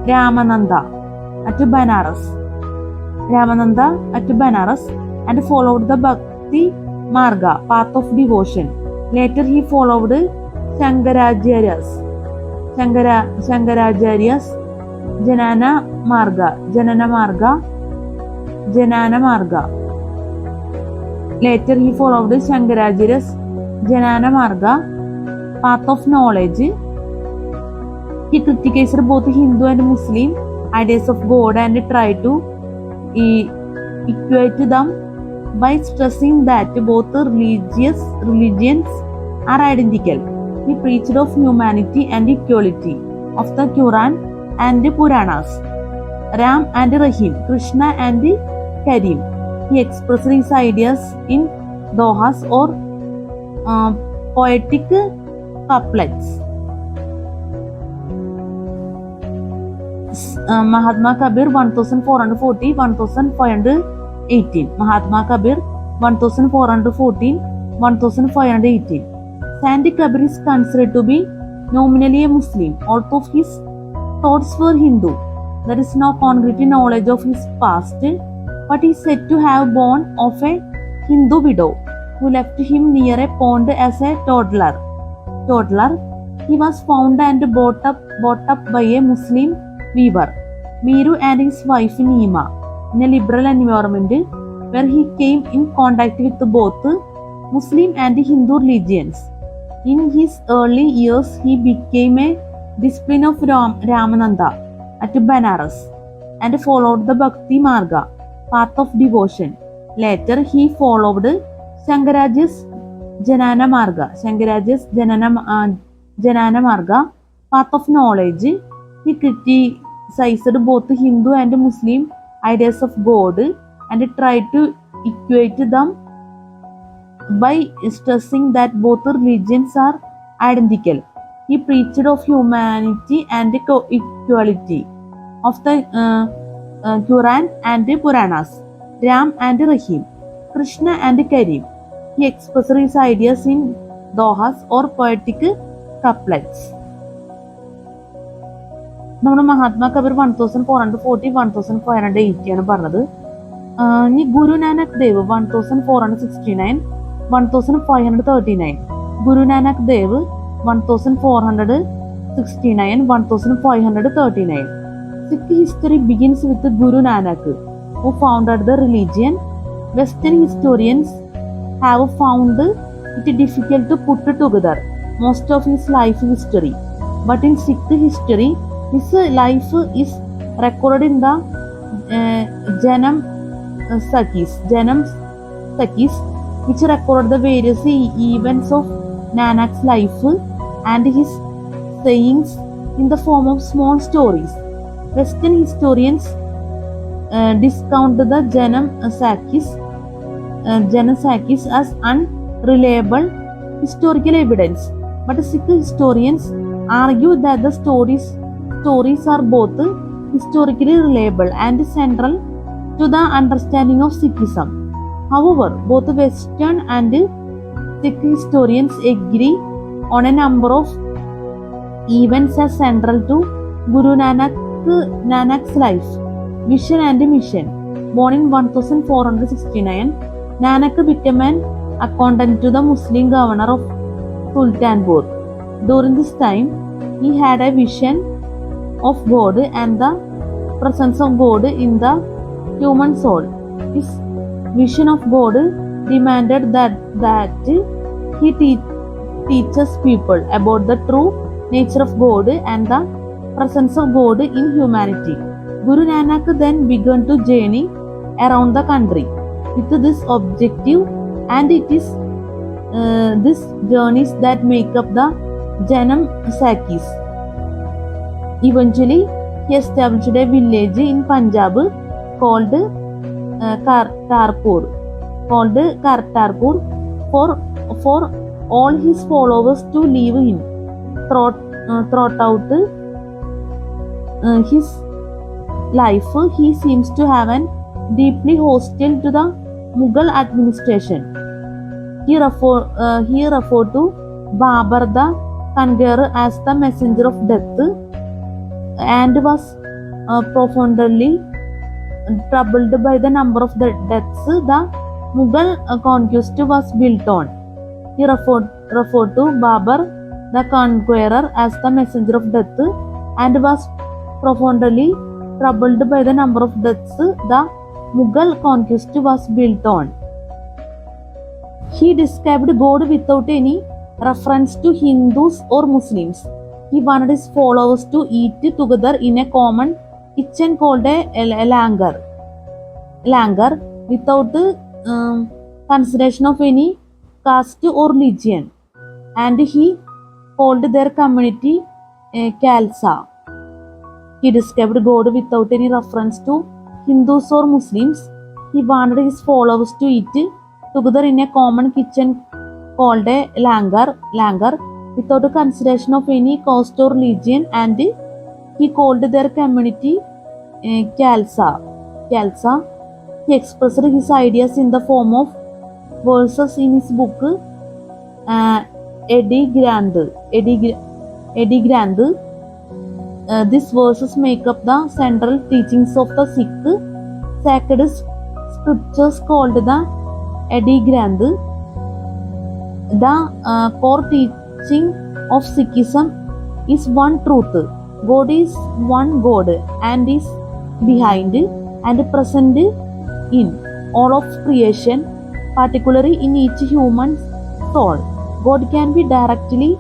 Ramananda at Banaras, and followed the Bhakti Marga, path of devotion. Later, he followed Shankaracharya's Janana Marga. Later, he followed Shankaracharya's Janana Marga, path of knowledge. He criticized both Hindu and Muslim ideas of God and tried to equate them by stressing that both religions are identical. He preached of humanity and equality of the Quran and Puranas, Ram and Rahim, Krishna and Karim. He expressed his ideas in dohas or poetic couplets. Mahatma Kabir 1440 1518. Mahatma Kabir 1414 1518. Saint Kabir is considered to be nominally a Muslim, although his thoughts were Hindu. There is no concrete knowledge of his past, but he is said to have born of a Hindu widow who left him near a pond as a toddler. He was found and brought up by a Muslim weaver, Miru, and his wife Neema, in a liberal environment where he came in contact with both Muslim and Hindu religions. In his early years, he became a disciple of Ramananda at Banaras and followed the Bhakti Marga, path of devotion. Later, he followed Shankaracharya's Janana Marga, path of knowledge. He criticized both Hindu and Muslim ideas of God and tried to equate them by stressing that both religions are identical. He preached of humanity and equality of the Quran and Puranas, Ram and Rahim, Krishna and Karim. He expressed his ideas in dohas or poetic couplets. നമ്മുടെ മഹാത്മാ കബീർ 1440 1580 ആണ് പറഞ്ഞത്. ഇനി Guru Nanak Dev 1469 1539. Guru Nanak Dev 1469 1539. Sikh history begins with Guru Nanak, who founded the religion. Western historians have found it difficult to put together most of his life history, but in Sikh history, his life is recorded in the Janam Sakis, which record the various events of Nanak's life and his sayings in the form of small stories. Western historians discount the Janam Sakis as unreliable historical evidence, but Sikh historians argue that the stories are both historically reliable and central to the understanding of Sikhism. However, both Western and Sikh historians agree on a number of events as central to Guru Nanak's life, vision and mission. Born in 1469, Nanak became an accountant to the Muslim governor of Sultanpur. During this time, he had a vision of God and the presence of God in the human soul. His vision of God demanded that he teaches people about the true nature of God and the presence of God in humanity. Guru Nanak then began to journey around the country with this objective, and it is these journeys that make up the Janam Sakis. Eventually, he established a village in Punjab called Kartarpur for all his followers to live in. Throughout his life, he seems to have been deeply hostile to the Mughal administration. He referred to Babar the Conqueror as the messenger of death and was profoundly troubled by the number of the deaths the Mughal conquest was built on. He referred to Babar the Conqueror as the messenger of death and was profoundly troubled by the number of deaths the Mughal conquest was built on. He described God without any reference to Hindus or Muslims. He wanted his followers to eat together in a common kitchen called a langar without consideration of any caste or religion, and he called their community Khalsa. He described God without any reference to Hindus or Muslims. He wanted his followers to eat together in a common kitchen called a langar without a consideration of any caste or religion, and he called their community Khalsa. He expressed his ideas in the form of verses in his book ayythkonde. These verses make up the central teachings of the Sikh sacred scriptures called the ayythkonde. The core teaching of Sikhism is one truth. God is one God and is behind and present in all of creation, particularly in each human soul. God can be directly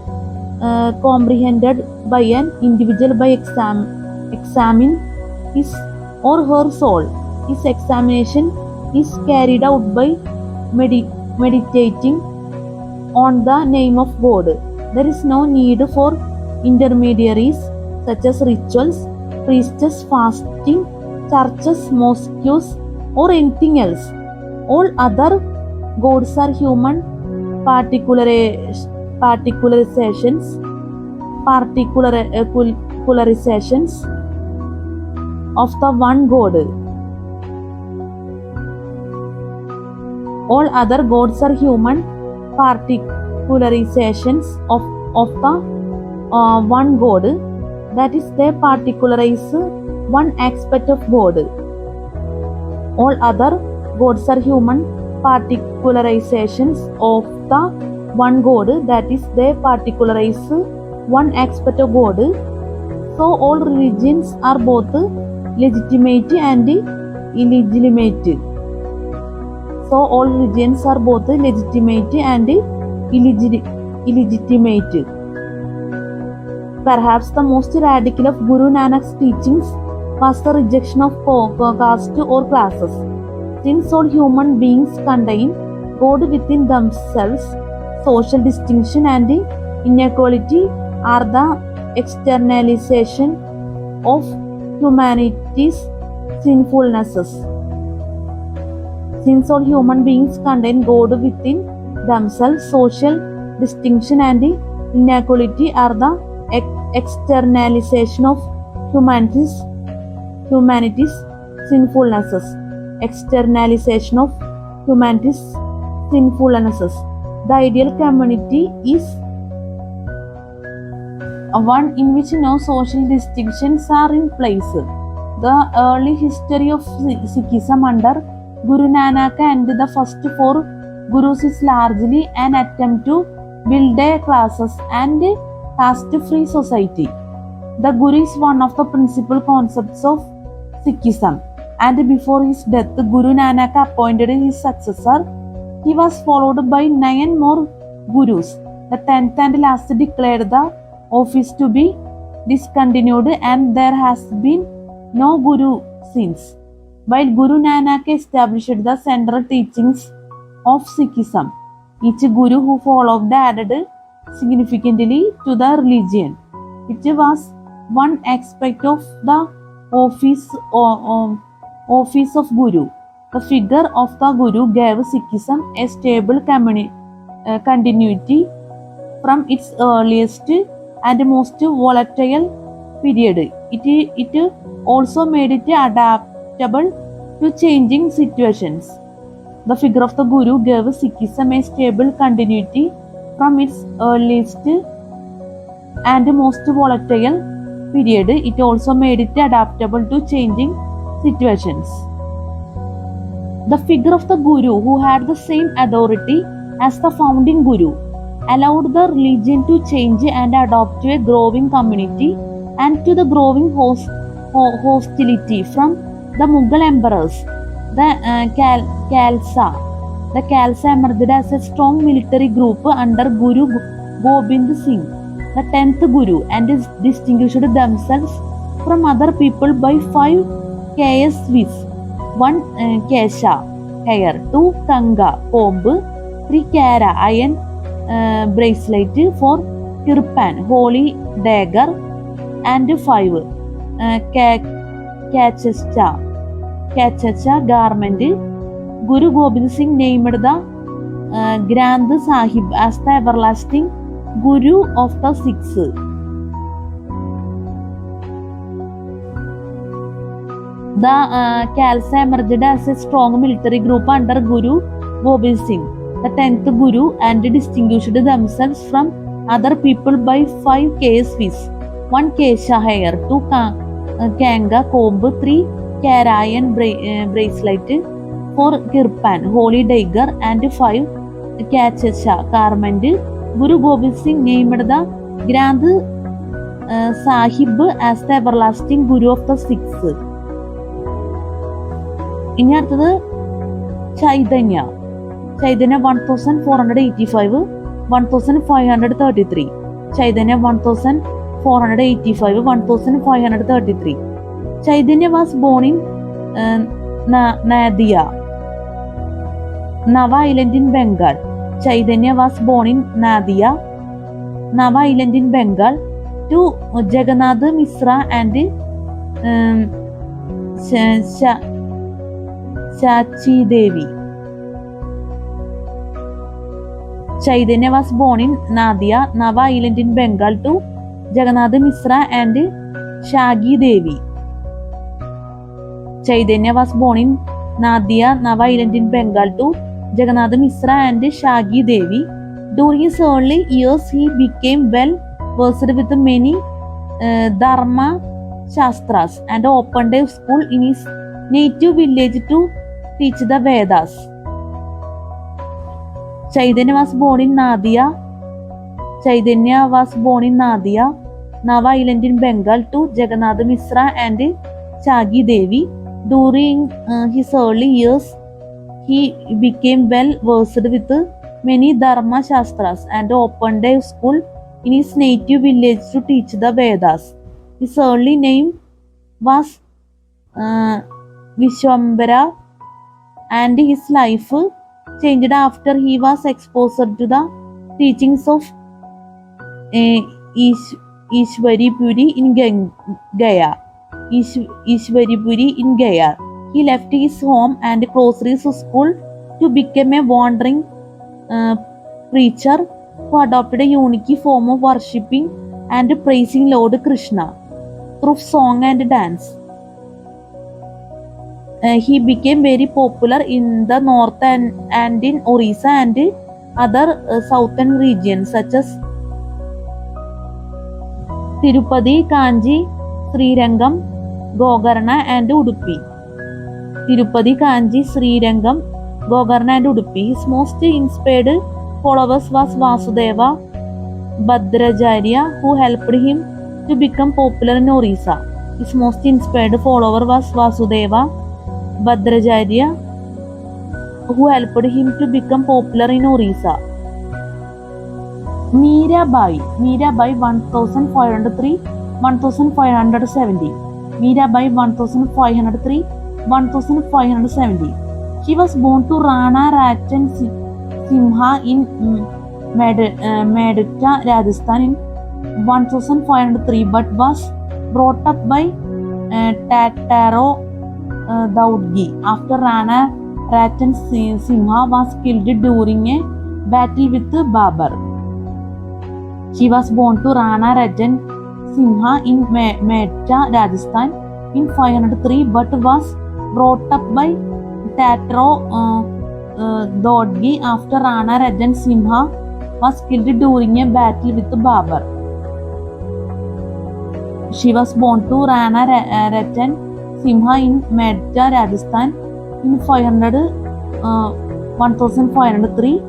comprehended by an individual by examining his or her soul. His examination is carried out by meditating on the name of God. There is no need for intermediaries such as rituals, priests, fasting, churches, mosques, or anything else. All other gods are human particularizations of the one God. All other gods are human particularizations of the one God. That is, they particularize one aspect of God. All other gods are human particularizations of the one God. That is, they particularize one aspect of God. So all religions are both legitimate and illegitimate. So all religions are both legitimate and illegitimate. Perhaps the most radical of Guru Nanak's teachings was the rejection of caste or classes. Since all human beings contain God within themselves, social distinction and inequality are the externalization of humanity's sinfulnesses. Since all human beings contain God within themselves, social distinction and inequality are the externalization of humanity's sinfulnesses. Externalization of humanity's sinfulnesses. The ideal community is one in which no social distinctions are in place. The early history of Sikhism under Guru Nanak and the first four Gurus is largely an attempt to build a classes and caste-free society. The Guru is one of the principal concepts of Sikhism, and before his death, Guru Nanak appointed his successor. He was followed by 9 more Gurus. The 10th and last declared the office to be discontinued, and there has been no Guru since. While Guru Nanak established the central teachings of Sikhism, each Guru who followed added significantly to the religion. It was one aspect of the office of Guru. The figure of the Guru gave Sikhism a stable continuity from its earliest and most volatile period. It also made it adaptable to changing situations. The figure of the Guru gave Sikhism a stable continuity from its earliest and most volatile period. It also made it adaptable to changing situations. The figure of the Guru, who had the same authority as the founding Guru, allowed the religion to change and adapt to a growing community and to the growing hostility from the Mughal emperors. The Khalsa. The Khalsa emerged as a strong military group under Guru Gobind Singh, the 10th Guru, and distinguished themselves from other people by 5 KSVs, 1 Kesha, hair, 2 Kanga, comb, 3 Kara, iron bracelet, 4 Kirpan, holy dagger, and 5 Kachacha, garment. Guru Gobind Singh named the Granth Sahib as the everlasting Guru of the Sikhs. The Khalsa emerged as a strong military group under Guru Gobind Singh, the 10th Guru, and distinguished themselves from other people by 5 KSVs, 1 Kesha, hair, 2 Kanga, comb, 3 Karayan bracelet, 4 Kirpan, holy dagger, and 5 Kachacha, garment. Guru Gobind Singh named the Granth Sahib as the everlasting Guru of the Sikhs. ഇനി അടുത്തത് Chaitanya 1485 1533. Chaitanya 1485 1533. Chaitanya was born in Nadia, Nava Island in Bengal. Chaitanya was born in Nadia, Nava Island in Bengal to Jagannath Misra and Chachi Devi. Chaitanya was born in Nadia, Nava Island in Bengal to Jagannath Misra and Shagi Devi. Chaitanya was born in Nadia, Nava Island in Bengal to Jagannath Misra and Shagi Devi. During his early years, he became well versed with many Dharma Shastras and opened a school in his native village to teach the Vedas. Chaitanya was born in Nadia, Nava Island in Bengal to Jagannath Misra and Shagi Devi. During his early years, he became well versed with many Dharma Shastras and opened a school in his native village to teach the Vedas. His early name was Vishwambara, and his life changed after he was exposed to the teachings of Ishwari Puri in Gaya. He left his home and groceries school to become a wandering preacher who adopted a unique form of worshipping and praising Lord Krishna through song and dance. He became very popular in the north and in Orissa and other southern regions such as Tirupati, Kanji, Srirangam, Gokarna and Udupi. His most inspired followers was Vasudeva, Bhadracharya, who helped him to become popular in Orissa. His most inspired follower was Vasudeva Bhadracharya, who helped him to become popular in Orissa. Mirabai 1503-1570. Mirabai 1503-1570. She was born to Rana Ratan Simha in Medta, Rajasthan in 1503, but was brought up by Tataro Daudgi after Rana Ratan Simha was killed during a battle with Babar. She was born to Rana Ratan Simha in Medta, Rajasthan in 503, but was brought up by Tataro Daudgi after Rana Ratan Simha was killed during a battle with Babar. She was born to Rana Ratan Simha in Medta, Rajasthan in 1503.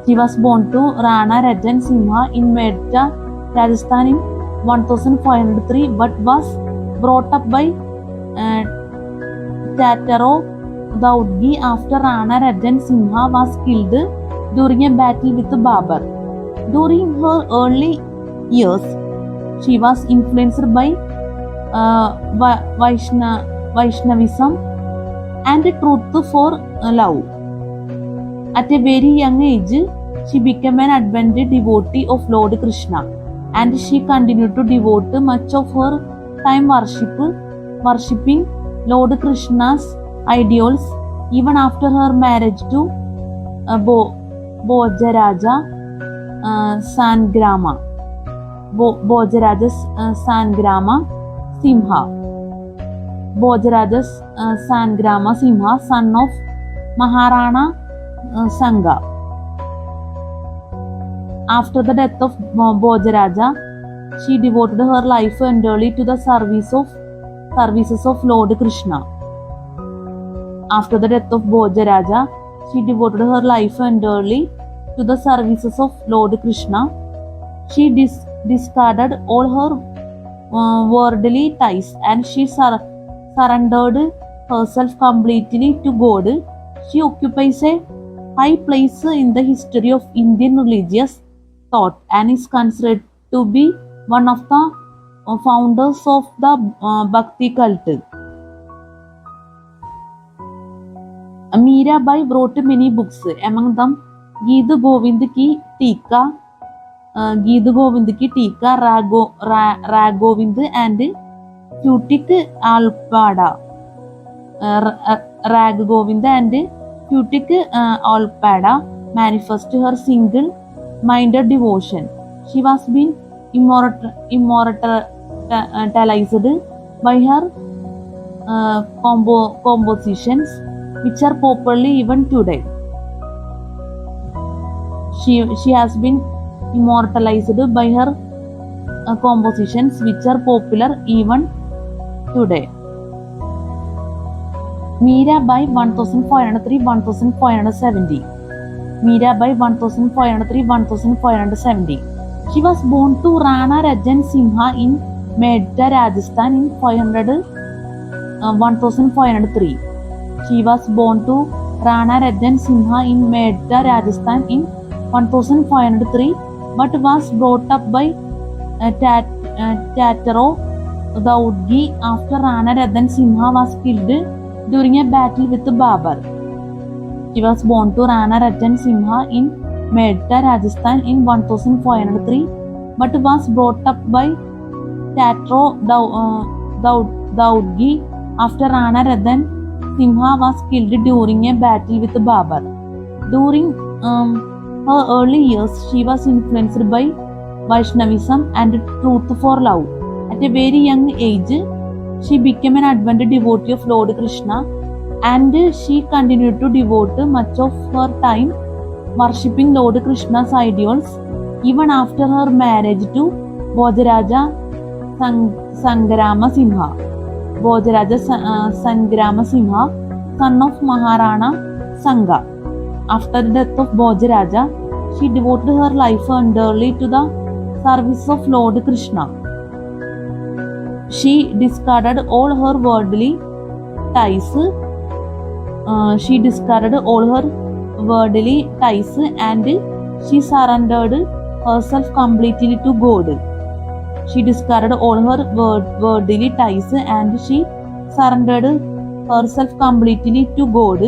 She was born to Rana Ratan Simha in Medta, Rajasthan in 1503, but was brought up by Tataro Daudgi after Rana Ratan Simha was killed during a battle with Babar. During her early years, she was influenced by Vaishnavism and Truth for Love. At a very young age, she became an ardent devotee of Lord Krishna, and she continued to devote much of her time worshipping Lord Krishna's ideals even after her marriage to Bhojaraja Sangrama. Bhojaraja Sangrama Simha. Bhojaraja Sangrama Simha, son of Maharana Sangha. After the death of Bhojaraja, she devoted her life entirely to the services of Lord Krishna. After the death of Bhojaraja, she devoted her life entirely to the services of Lord Krishna. She discarded all her worldly ties and she surrendered herself completely to God. She occupies a high place in the history of Indian religious thought and is considered to be one of the founders of the Bhakti cult. Mirabai wrote many books, among them Gita Govind ki Tika, Ragovind and Chutik Alpada. Raggovinda and Chutik Alpada manifest her single-minded devotion. She was being immortalized by her compositions, which are popular even today. She has been immortalized by her compositions, which are popular even today. Mirabai 1503-1570. Mirabai 1503-1570. She was born to Rana Rajan Simha in Medta, Rajasthan in 1503. She was born to Rana Rajan Simha in Medta, Rajasthan in 1503, but was brought up by Tataro Daudgi after Rana Rajan Simha was killed during a battle with Babar. She was born to Rana Rajan Simha in Medta, Rajasthan in 1503, but was brought up by Tataro Daudgi after Rana Rajan Simha was killed during a battle with Babar. During her early years, she was influenced by Vaishnavism and Truth for Love. At a very young age, she became an ardent devotee of Lord Krishna, and she continued to devote much of her time worshipping Lord Krishna's ideals even after her marriage to Bhojaraja Sangrama Simha. Bhojaraja Sangrama Simha, son of Maharana Sangha. After the death of Bhojaraja, She devoted her life entirely to the service of Lord Krishna. She discarded all her worldly ties. And she surrendered herself completely to God. She discarded all her worldly ties and she surrendered herself completely to God.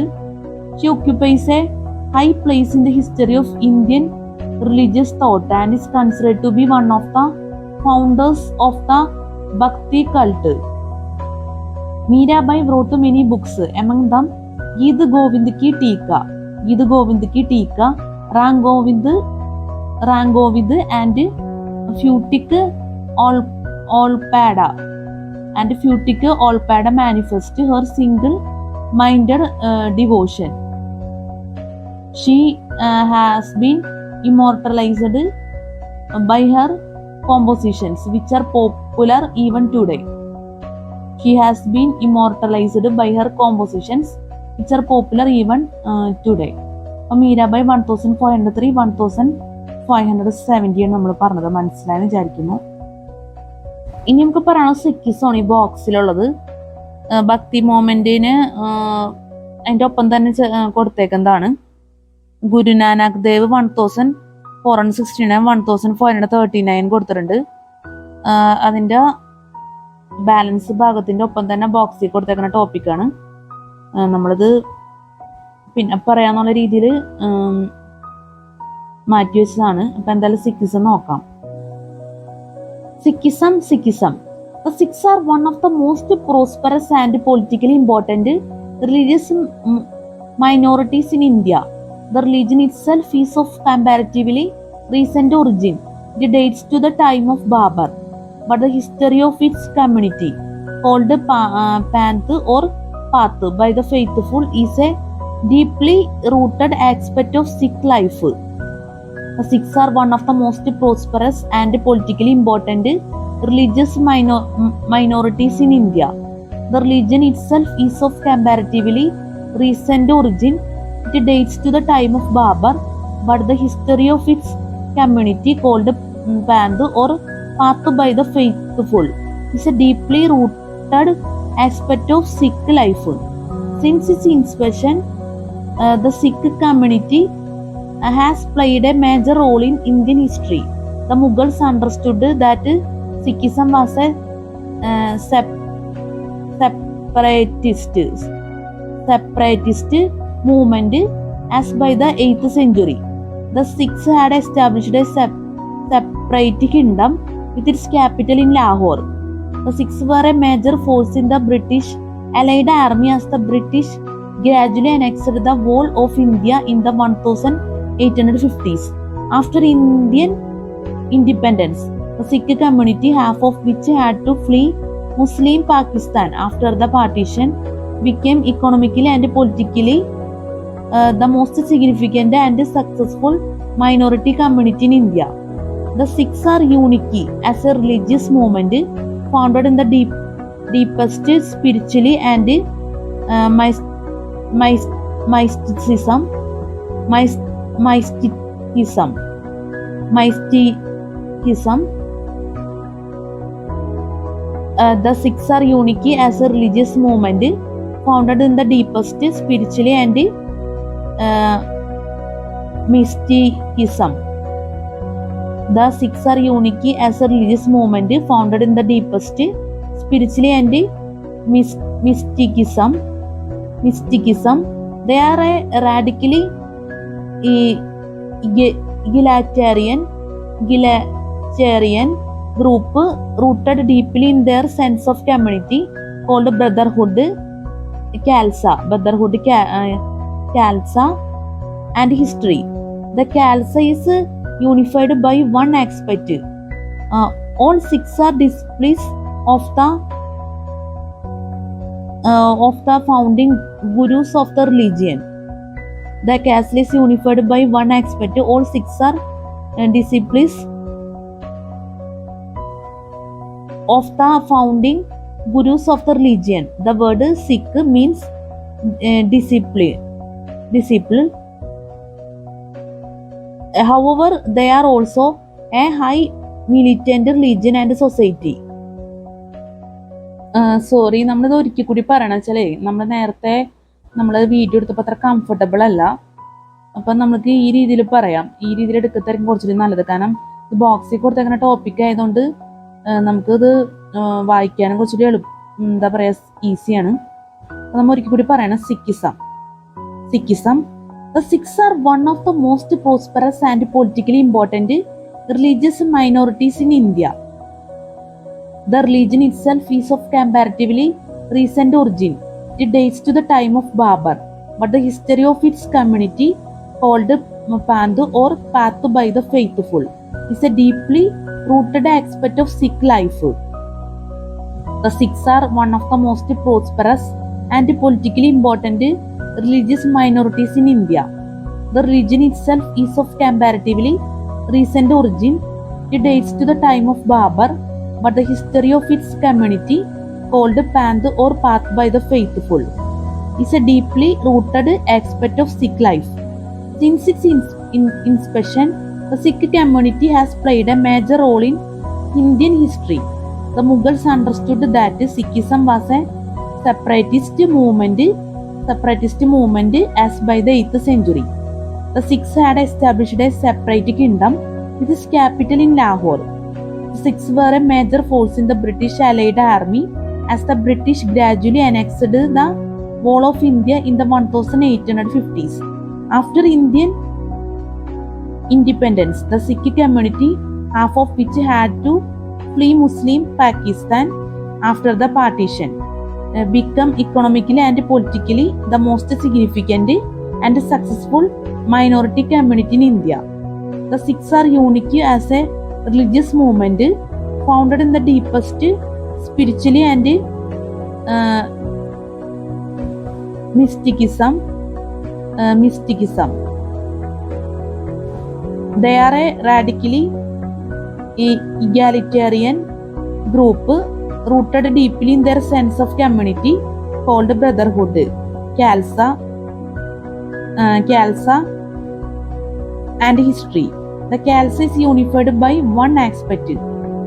She occupies a high place in the history of Indian religious thought and is considered to be one of the founders of the Bhakti cult. Mirabai wrote many books, among them Gita Govind Ki Tika, Rangovid and Futic Olpada manifest her single-minded devotion. She has been immortalized by her compositions, which are popular even today. She has been immortalized by her compositions, which are popular even today. Mirabai 1403 1570 നമ്മൾ പറഞ്ഞത് മനസ്സിലായെന്ന് വിചാരിക്കുന്നു. ഇനി നമുക്ക് പറയണത് സിക്കിസമാണ് ഈ ബോക്സിലുള്ളത്. ഭക്തി മോമെന്റിന് അതിൻ്റെ ഒപ്പം തന്നെ കൊടുത്തേക്കുന്നതാണ്. ഗുരുനാനാക്ക് ദേവ് 1469 1539 കൊടുത്തിട്ടുണ്ട്. അതിൻ്റെ ബാലൻസ് ഭാഗത്തിൻ്റെ ഒപ്പം തന്നെ ബോക്സിൽ കൊടുത്തേക്കുന്ന ടോപ്പിക്കാണ്. നമ്മളിത് പിന്നെ പറയാന്നുള്ള രീതിയിൽ മാറ്റി വെച്ചതാണ്. അപ്പം എന്തായാലും സിക്കിസം നോക്കാം. Sikhism. The Sikhs are one of the most prosperous and politically important religious minorities in India. The religion itself is of comparatively recent origin. It dates to the time of Babur, but the history of its community, called Panth or Path by the faithful, is a deeply rooted aspect of Sikh life. The Sikhs are one of the most prosperous and politically important religious minorities in India. The religion itself is of comparatively recent origin. It dates to the time of Babur, but the history of its community, called Panth or Path by the faithful, is a deeply rooted aspect of Sikh life. Since its inception, the Sikh community has played a major role in Indian history. The Mughals understood that Sikhism was a separatist movement as by the 8th century. The Sikhs had established a separate kingdom with its capital in Lahore. The Sikhs were a major force in the British Allied Army as the British gradually annexed the whole of India in the 1850s. After Indian independence, the Sikh community, half of which had to flee Muslim Pakistan after the partition, became economically and politically the most significant and successful minority community in India. The Sikhs are unique as a religious movement founded in the deepest spiritually and mysticism. The Sikhs are unique as a religious movement founded in the deepest spiritually and mysticism. The Sikhs are unique as a religious movement founded in the deepest spiritually and mysticism. They are a radically egalitarian group rooted deeply in their sense of community, called brotherhood Khalsa and history. The Khalsa is unified by one aspect. All Sikhs are disciples of the founding gurus of the religion. The Khalsa is unified by one aspect. All Sikhs are disciples of the founding gurus of the religion. The word Sikh means disciple. However, they are also a high militant religion and society. Sorry, നമ്മളിത് ഒരിക്കൽ കൂടി പറയണം വെച്ചാലേ നമ്മൾ നേരത്തെ video എടുത്തപ്പോൾ അത്ര comfortable അല്ല. അപ്പം നമുക്ക് ഈ രീതിയിൽ പറയാം. ഈ രീതിയിൽ എടുക്കത്തായിരിക്കും കുറച്ചുകൂടി നല്ലത്. കാരണം ഇത് ബോക്സിൽ കൊടുത്തേക്കുന്ന ടോപ്പിക് ആയതുകൊണ്ട് നമുക്കിത് വായിക്കാനും കുറച്ചുകൂടി എന്താ പറയുക, ഈസിയാണ്. അപ്പം നമ്മൾ ഒരിക്കൽ കൂടി പറയണം. സിക്കിസം. The Sikhs are one of the most prosperous and politically important religious minorities in India. The religion itself is of comparatively recent origin. It dates to the time of Babur, but the history of its community, called Pandu or Path by the Faithful, is a deeply rooted aspect of Sikh life. The Sikhs are one of the most prosperous and politically important religious minorities in India. The religion itself is of comparatively recent origin. It dates to the time of Babur, but the history of its community, called Panth or Path by the Faithful, is a deeply rooted aspect of Sikh life. Since its inception, the Sikh community has played a major role in Indian history. The Mughals understood that Sikhism was a separatist movement as by the 8th century. The Sikhs had established a separate kingdom with its capital in Lahore. The Sikhs were a major force in the British Allied Army as the British gradually annexed the whole of India in the 1850s. After Indian independence, the Sikh community, half of which had to flee Muslim Pakistan after the partition, become economically and politically the most significant and successful minority community in India. The Sikhs are unique as a religious movement founded in the deepest spiritually and mysticism. They are a radically egalitarian group rooted deeply in their sense of community, called brotherhood, Khalsa, and history. The Khalsa is unified by one aspect.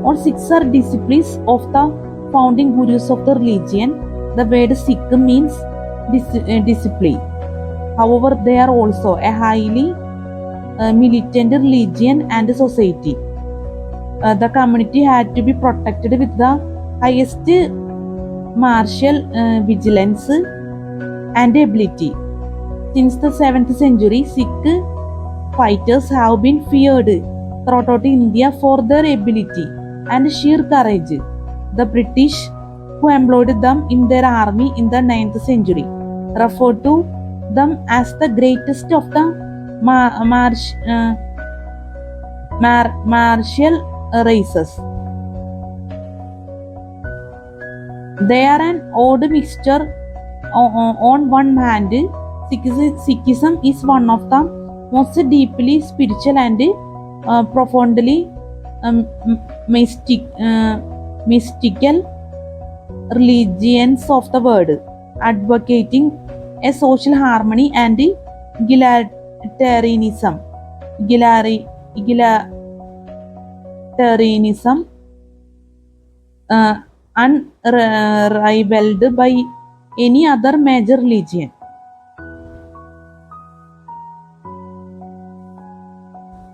All Sikhs are disciples of the founding gurus of the religion. The word Sikh means discipline. However, they are also a highly militant religion and society. The community had to be protected with the highest martial vigilance and ability. Since the 7th century, Sikh fighters have been feared throughout India for their ability and sheer courage. The British, who employed them in their army in the 9th century, referred to them as the greatest of the martial races. They are an odd mixture. On one hand, Sikhism is one of the most deeply spiritual and profoundly mystical religions of the world, advocating a social harmony and egalitarianism unrivaled by any other major religion.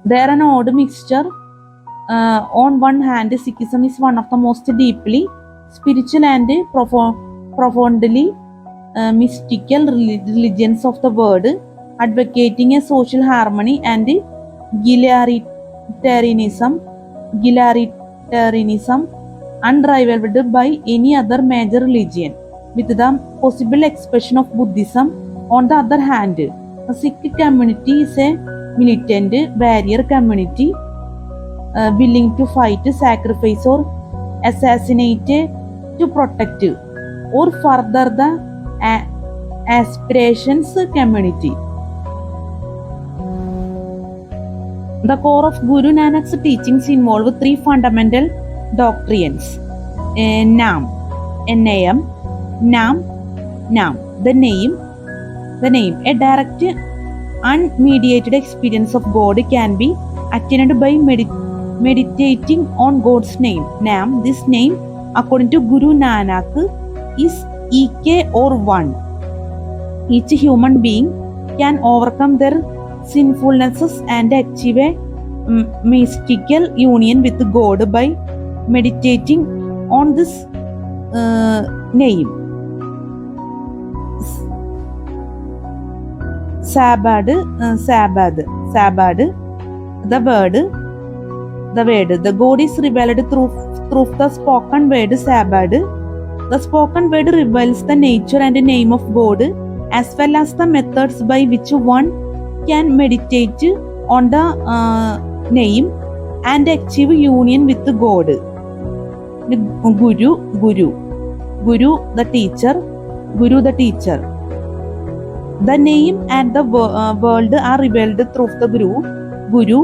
They are an odd mixture. On one hand, Sikhism is one of the most deeply spiritual and profoundly mystical religions of the world, advocating a social harmony and egalitarianism unrivaled by any other major religion, with the possible expression of Buddhism. On the other hand, the Sikh community is a militant warrior community willing to fight, sacrifice or assassinate to protect or further the aspirations community. The core of Guru Nanak's teachings involve three fundamental doctrines: Nam, N-A-M, Nam, the name, a direct unmediated experience of God can be attained by meditating on God's name. This name, according to Guru Nanak, is ek or one. Each human being can overcome their sinfulnesses and achieve a mystical union with God by meditating on this name. Sabbath, the word. The God is revealed through the spoken word Sabbath. The spoken word reveals the nature and name of God, as well as the methods by which one can meditate on the name and achieve union with God. Guru the teacher. The name and the word are revealed through the Guru.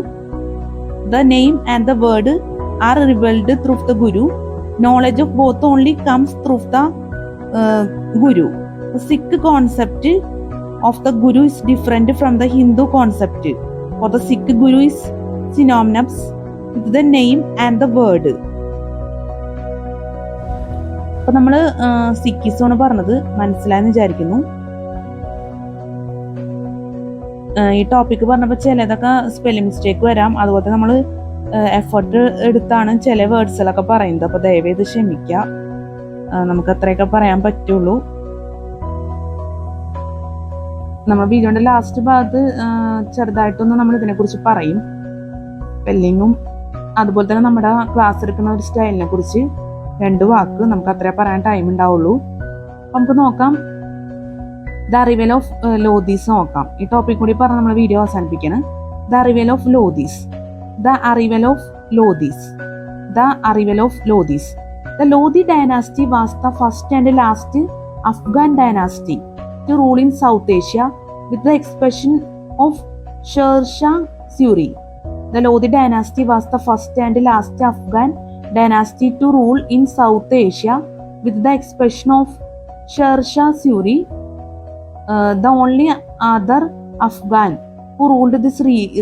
The name and the word are revealed through the Guru. Knowledge of both only comes through the Guru. The Sikh concept of the Guru is different from the Hindu concept. For the Sikh Guru is synonymous with the name and the word. അപ്പോൾ നമ്മൾ സിക്കിസമാണ് പറഞ്ഞത്, മനസ്സിലായെന്ന് വിചാരിക്കുന്നു. ഈ topic പറഞ്ഞപ്പോൾ ചിലതൊക്കെ spelling mistake വരാം. അതുപോലെ നമ്മൾ എഫർട്ട് എടുത്താണ് ചില വേർഡ്സിലൊക്കെ പറയുന്നത്. അപ്പോൾ ദയവേത് ക്ഷമിക്കുക, നമുക്ക് അത്രയൊക്കെ പറയാൻ പറ്റുള്ളൂ. നമ്മൾ വീഡിയോയുടെ ലാസ്റ്റ് ഭാഗത്ത് ചെറുതായിട്ടൊന്ന് നമ്മൾ ഇതിനെക്കുറിച്ച് പറയും, സ്പെല്ലിങ്ങും അതുപോലെ തന്നെ നമ്മുടെ ക്ലാസ് എടുക്കുന്ന ഒരു സ്റ്റൈലിനെ കുറിച്ച് 2 വാക്ക്. നമുക്ക് അത്രേ പറയാൻ ടൈം ഉണ്ടാവുള്ളൂ. നമുക്ക് നോക്കാം, ദ അറിവൽ ഓഫ് ലോദീസ് നോക്കാം. ഈ ടോപ്പിക് കൂടി പറഞ്ഞ് നമ്മൾ വീഡിയോ അവസാനിപ്പിക്കണം. The arrival of Lodis. The Lodi dynasty was the first and last Afghan dynasty to rule in South Asia, with the exception of Sher Shah Suri. The Lodi dynasty was the first and last Afghan dynasty to rule in South Asia, with the exception of Sher Shah Suri, the only other Afghan who ruled this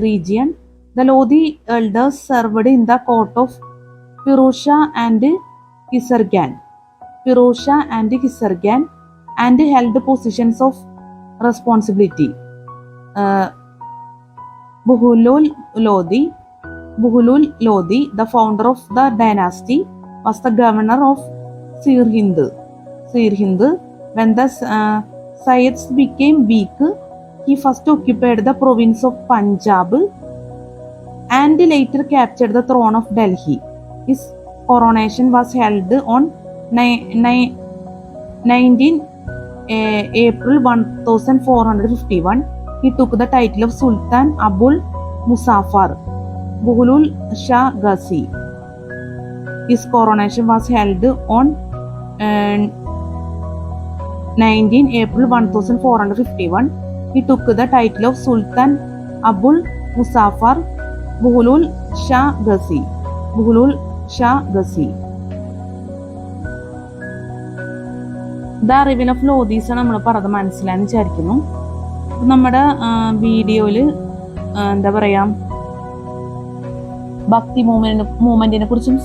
region. The Lodi elders served in the court of Firuzsha and Kisargan and held positions of responsibility. Buhulul Lodi, the founder of the dynasty, was the governor of Sirhind. When the Sayyids became weak, he first occupied the province of Punjab and later captured the throne of Delhi. His coronation was held on 19 April 1451. He took the title of Sultan Abul Muzaffar Buhlul Shah Ghazi. His coronation was held on 19 April 1451. He took the title of Sultan Abul Muzaffar Buhlul Shah Ghazi. The arrival of Lodis നമ്മൾ പറഞ്ഞത് മനസ്സിലായെന്ന് വിചാരിക്കുന്നു. നമ്മുടെ വീഡിയോയിൽ എന്താ പറയുക, ഭക്തി മൂവ്മെന്റിനെ കുറിച്ചും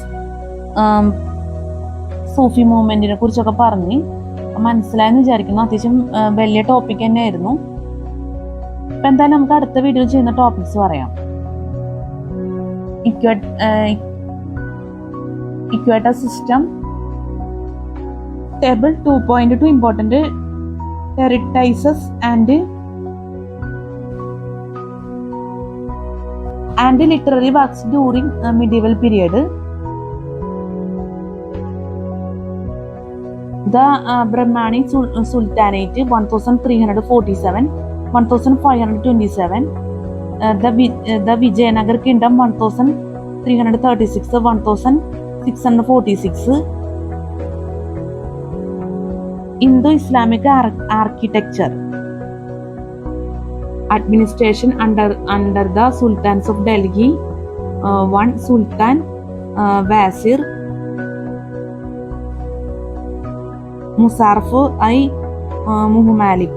സൂഫി മൂവ്മെന്റിനെ കുറിച്ചൊക്കെ പറഞ്ഞ് മനസ്സിലായെന്ന് വിചാരിക്കുന്നു. അത്യാവശ്യം വലിയ ടോപ്പിക് തന്നെയായിരുന്നു. അപ്പം എന്തായാലും നമുക്ക് അടുത്ത വീഡിയോയിൽ ചെയ്യുന്ന ടോപ്പിക്സ് പറയാം. Equator system. Table 2.2 important territories and literary works during medieval period. The Brahmani Sultanate 1347 1527. The Vijayanagar Kingdom 1336 1646. Indo-Islamic architecture. Administration under the Sultans of Delhi. 1 Sultan Wazir Musarraf I Muhammalik.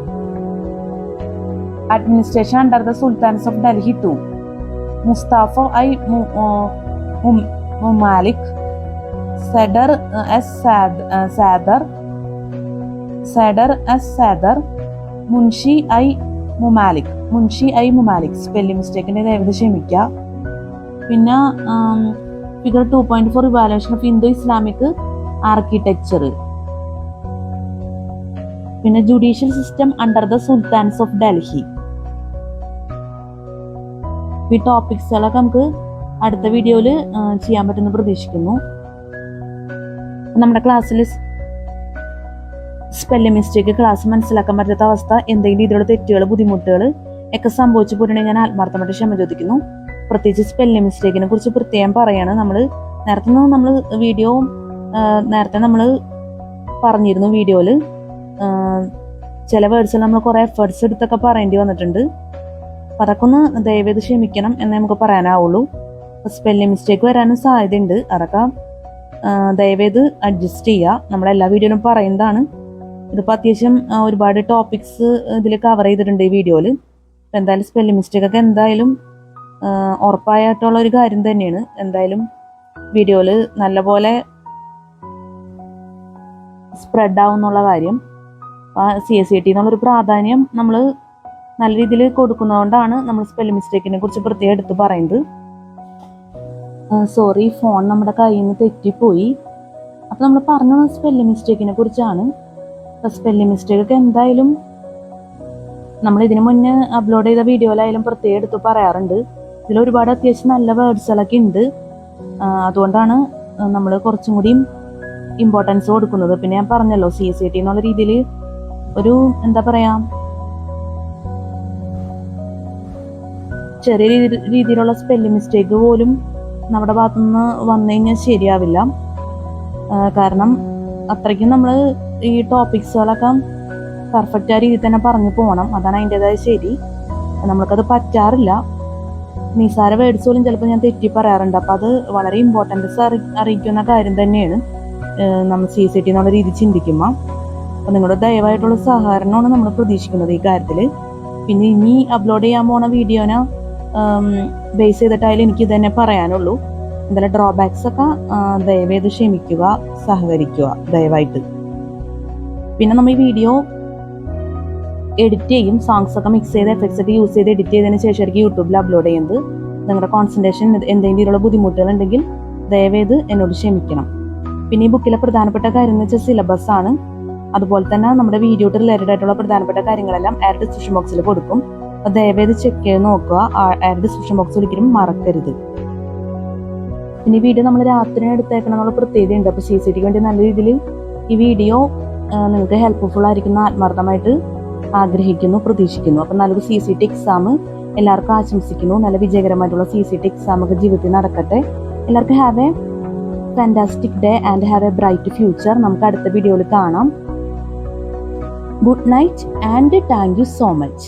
administration under the Sultans of Delhi too. Mustafa I. Mumalik, Sadr S. Sadr, Munshi I. Mumalik. Spelling mistake ne ദയവ് ക്ഷമിക്കുക. പിന്നെ figure 2.4 evaluation of Indo Islamic architecture. പിന്നെ judicial system under the sultans of Delhi. ഈ ടോപ്പിക്സുകളൊക്കെ നമുക്ക് അടുത്ത വീഡിയോയിൽ ചെയ്യാൻ പറ്റുമെന്ന് പ്രതീക്ഷിക്കുന്നു. നമ്മുടെ ക്ലാസ്സിൽ സ്പെല്ലിംഗ് മിസ്റ്റേക്ക്, ക്ലാസ് മനസ്സിലാക്കാൻ പറ്റാത്ത അവസ്ഥ, എന്തെങ്കിലും രീതിയിലുള്ള തെറ്റുകൾ, ബുദ്ധിമുട്ടുകൾ ഒക്കെ സംഭവിച്ചു പോയിട്ടുണ്ടെങ്കിൽ ഞാൻ ആത്മാർത്ഥമായിട്ട് ക്ഷമ ചോദിക്കുന്നു. പ്രത്യേകിച്ച് സ്പെല്ലിംഗ് മിസ്റ്റേക്കിനെ കുറിച്ച് പ്രത്യേകം പറയാണ്. നേരത്തെ നമ്മൾ പറഞ്ഞിരുന്നു വീഡിയോയിൽ. ചില വേർഡ്സിൽ നമ്മൾ കുറേ എഫേർട്സ് എടുത്തൊക്കെ പറയേണ്ടി വന്നിട്ടുണ്ട്. അതൊക്കെ ഒന്ന് ദയവേത് ക്ഷമിക്കണം എന്നേ നമുക്ക് പറയാനാവുള്ളൂ. സ്പെല്ലിംഗ് മിസ്റ്റേക്ക് വരാനും സാധ്യതയുണ്ട്. അതൊക്കെ ദയവേത് അഡ്ജസ്റ്റ് ചെയ്യുക. നമ്മളെല്ലാ വീഡിയോയിലും പറയുന്നതാണ്. ഇതിപ്പോൾ അത്യാവശ്യം ഒരുപാട് ടോപ്പിക്സ് ഇതിൽ കവർ ചെയ്തിട്ടുണ്ട് ഈ വീഡിയോയിൽ. അപ്പം എന്തായാലും സ്പെല്ലിംഗ് മിസ്റ്റേക്കൊക്കെ എന്തായാലും ഉറപ്പായിട്ടുള്ള ഒരു കാര്യം തന്നെയാണ്. എന്തായാലും വീഡിയോയിൽ നല്ലപോലെ സ്പ്രെഡ് ആവും എന്നുള്ള കാര്യം. CSCT എന്നുള്ളൊരു പ്രാധാന്യം നമ്മൾ നല്ല രീതിയിൽ കൊടുക്കുന്നതുകൊണ്ടാണ് നമ്മൾ സ്പെല്ലിംഗ് മിസ്റ്റേക്കിനെ കുറിച്ച് പ്രത്യേകം എടുത്ത് പറയുന്നത്. സോറി, ഫോൺ നമ്മുടെ കയ്യിൽ നിന്ന് തെറ്റിപ്പോയി. അപ്പം നമ്മൾ പറഞ്ഞത് സ്പെല്ലിംഗ് മിസ്റ്റേക്കിനെ കുറിച്ചാണ്. അപ്പം സ്പെല്ലിംഗ് മിസ്റ്റേക്കൊക്കെ എന്തായാലും നമ്മൾ ഇതിനു മുന്നേ അപ്ലോഡ് ചെയ്ത വീഡിയോയിലായാലും പ്രത്യേകം എടുത്ത് പറയാറുണ്ട്. ഇതിലൊരുപാട് അത്യാവശ്യം നല്ല വേർഡ്സുകളൊക്കെ ഉണ്ട്. അതുകൊണ്ടാണ് നമ്മൾ കുറച്ചും കൂടിയും ഇമ്പോർട്ടൻസ് കൊടുക്കുന്നത്. പിന്നെ ഞാൻ പറഞ്ഞല്ലോ, CSCT എന്നുള്ള രീതിയിൽ ഒരു എന്താ പറയാ, ചെറിയ രീതിയിലുള്ള സ്പെല്ലിംഗ് മിസ്റ്റേക്ക് പോലും നമ്മുടെ ഭാഗത്തുനിന്ന് വന്നു കഴിഞ്ഞാൽ ശരിയാവില്ല. കാരണം അത്രയ്ക്കും നമ്മൾ ഈ ടോപ്പിക്സുകളൊക്കെ പെർഫെക്റ്റ് ആ രീതിയിൽ തന്നെ പറഞ്ഞു പോകണം. അതാണ് അതിൻ്റെതായ ശരി. നമ്മൾക്കത് പറ്റാറില്ല. നിസാര വേർഡ്സ് പോലും ചിലപ്പോൾ ഞാൻ തെറ്റി പറയാറുണ്ട്. അപ്പം അത് വളരെ ഇമ്പോർട്ടൻസ് അറിയിക്കുന്ന കാര്യം തന്നെയാണ് നമ്മൾ CSCT എന്നുള്ള രീതി ചിന്തിക്കുമ്പോൾ. അപ്പം നിങ്ങളുടെ ദയവായിട്ടുള്ള സഹകരണമാണ് നമ്മൾ പ്രതീക്ഷിക്കുന്നത് ഈ കാര്യത്തിൽ. പിന്നെ ഇനി അപ്ലോഡ് ചെയ്യാൻ പോണ വീഡിയോനെ ബേസ് ചെയ്തിട്ടായാലും എനിക്ക് ഇതന്നെ പറയാനുള്ളൂ. എന്തായാലും ഡ്രോബാക്സ് ഒക്കെ ദയവേത് ക്ഷമിക്കുക, സഹകരിക്കുക ദയവായിട്ട്. പിന്നെ നമ്മൾ ഈ വീഡിയോ എഡിറ്റ് ചെയ്യും. സോങ്സ് ഒക്കെ മിക്സ് ചെയ്ത് എഫക്ട്സ് ഒക്കെ യൂസ് ചെയ്ത് എഡിറ്റ് ചെയ്തതിന് ശേഷമായിരിക്കും യൂട്യൂബിൽ അപ്ലോഡ് ചെയ്യുന്നത്. നിങ്ങളുടെ കോൺസെൻട്രേഷൻ എന്തെങ്കിലും രീതിയിലുള്ള ബുദ്ധിമുട്ടുകൾ ഉണ്ടെങ്കിൽ ദയവേത് എന്നോട് ക്ഷമിക്കണം. പിന്നെ ഈ ബുക്കിലെ പ്രധാനപ്പെട്ട കാര്യം എന്ന് വെച്ചാൽ സിലബസ് ആണ്. അതുപോലെ തന്നെ നമ്മുടെ വീഡിയോ റിലേറ്റഡ് ആയിട്ടുള്ള പ്രധാനപ്പെട്ട കാര്യങ്ങളെല്ലാം ആഡ് ഡിസ്ക്രിപ്ഷൻ ബോക്സിൽ കൊടുക്കും. അപ്പോൾ ദയവേത് ചെക്ക് ചെയ്ത് നോക്കുക. ആഡ് ഡിസ്ക്രിപ്ഷൻ ബോക്സ് ഒരിക്കലും മറക്കരുത്. പിന്നെ ഈ വീഡിയോ നമ്മൾ രാത്രി എടുത്തേക്കണം എന്നുള്ള പ്രത്യേകതയുണ്ട്. അപ്പോൾ CSCTക്ക് വേണ്ടി നല്ല രീതിയിൽ ഈ വീഡിയോ നിങ്ങൾക്ക് ഹെൽപ്ഫുൾ ആയിരിക്കുന്ന ആത്മാർത്ഥമായിട്ട് ആഗ്രഹിക്കുന്നു, പ്രതീക്ഷിക്കുന്നു. അപ്പം നല്ലൊരു CSCT എക്സാം എല്ലാവർക്കും ആശംസിക്കുന്നു. നല്ല വിജയകരമായിട്ടുള്ള CSCT എക്സാം ഒക്കെ ജീവിതത്തിൽ നടക്കട്ടെ. എല്ലാവർക്കും have A fantastic day and have A bright future. നമുക്ക് അടുത്ത വീഡിയോയിൽ കാണാം. Good night and thank you so much.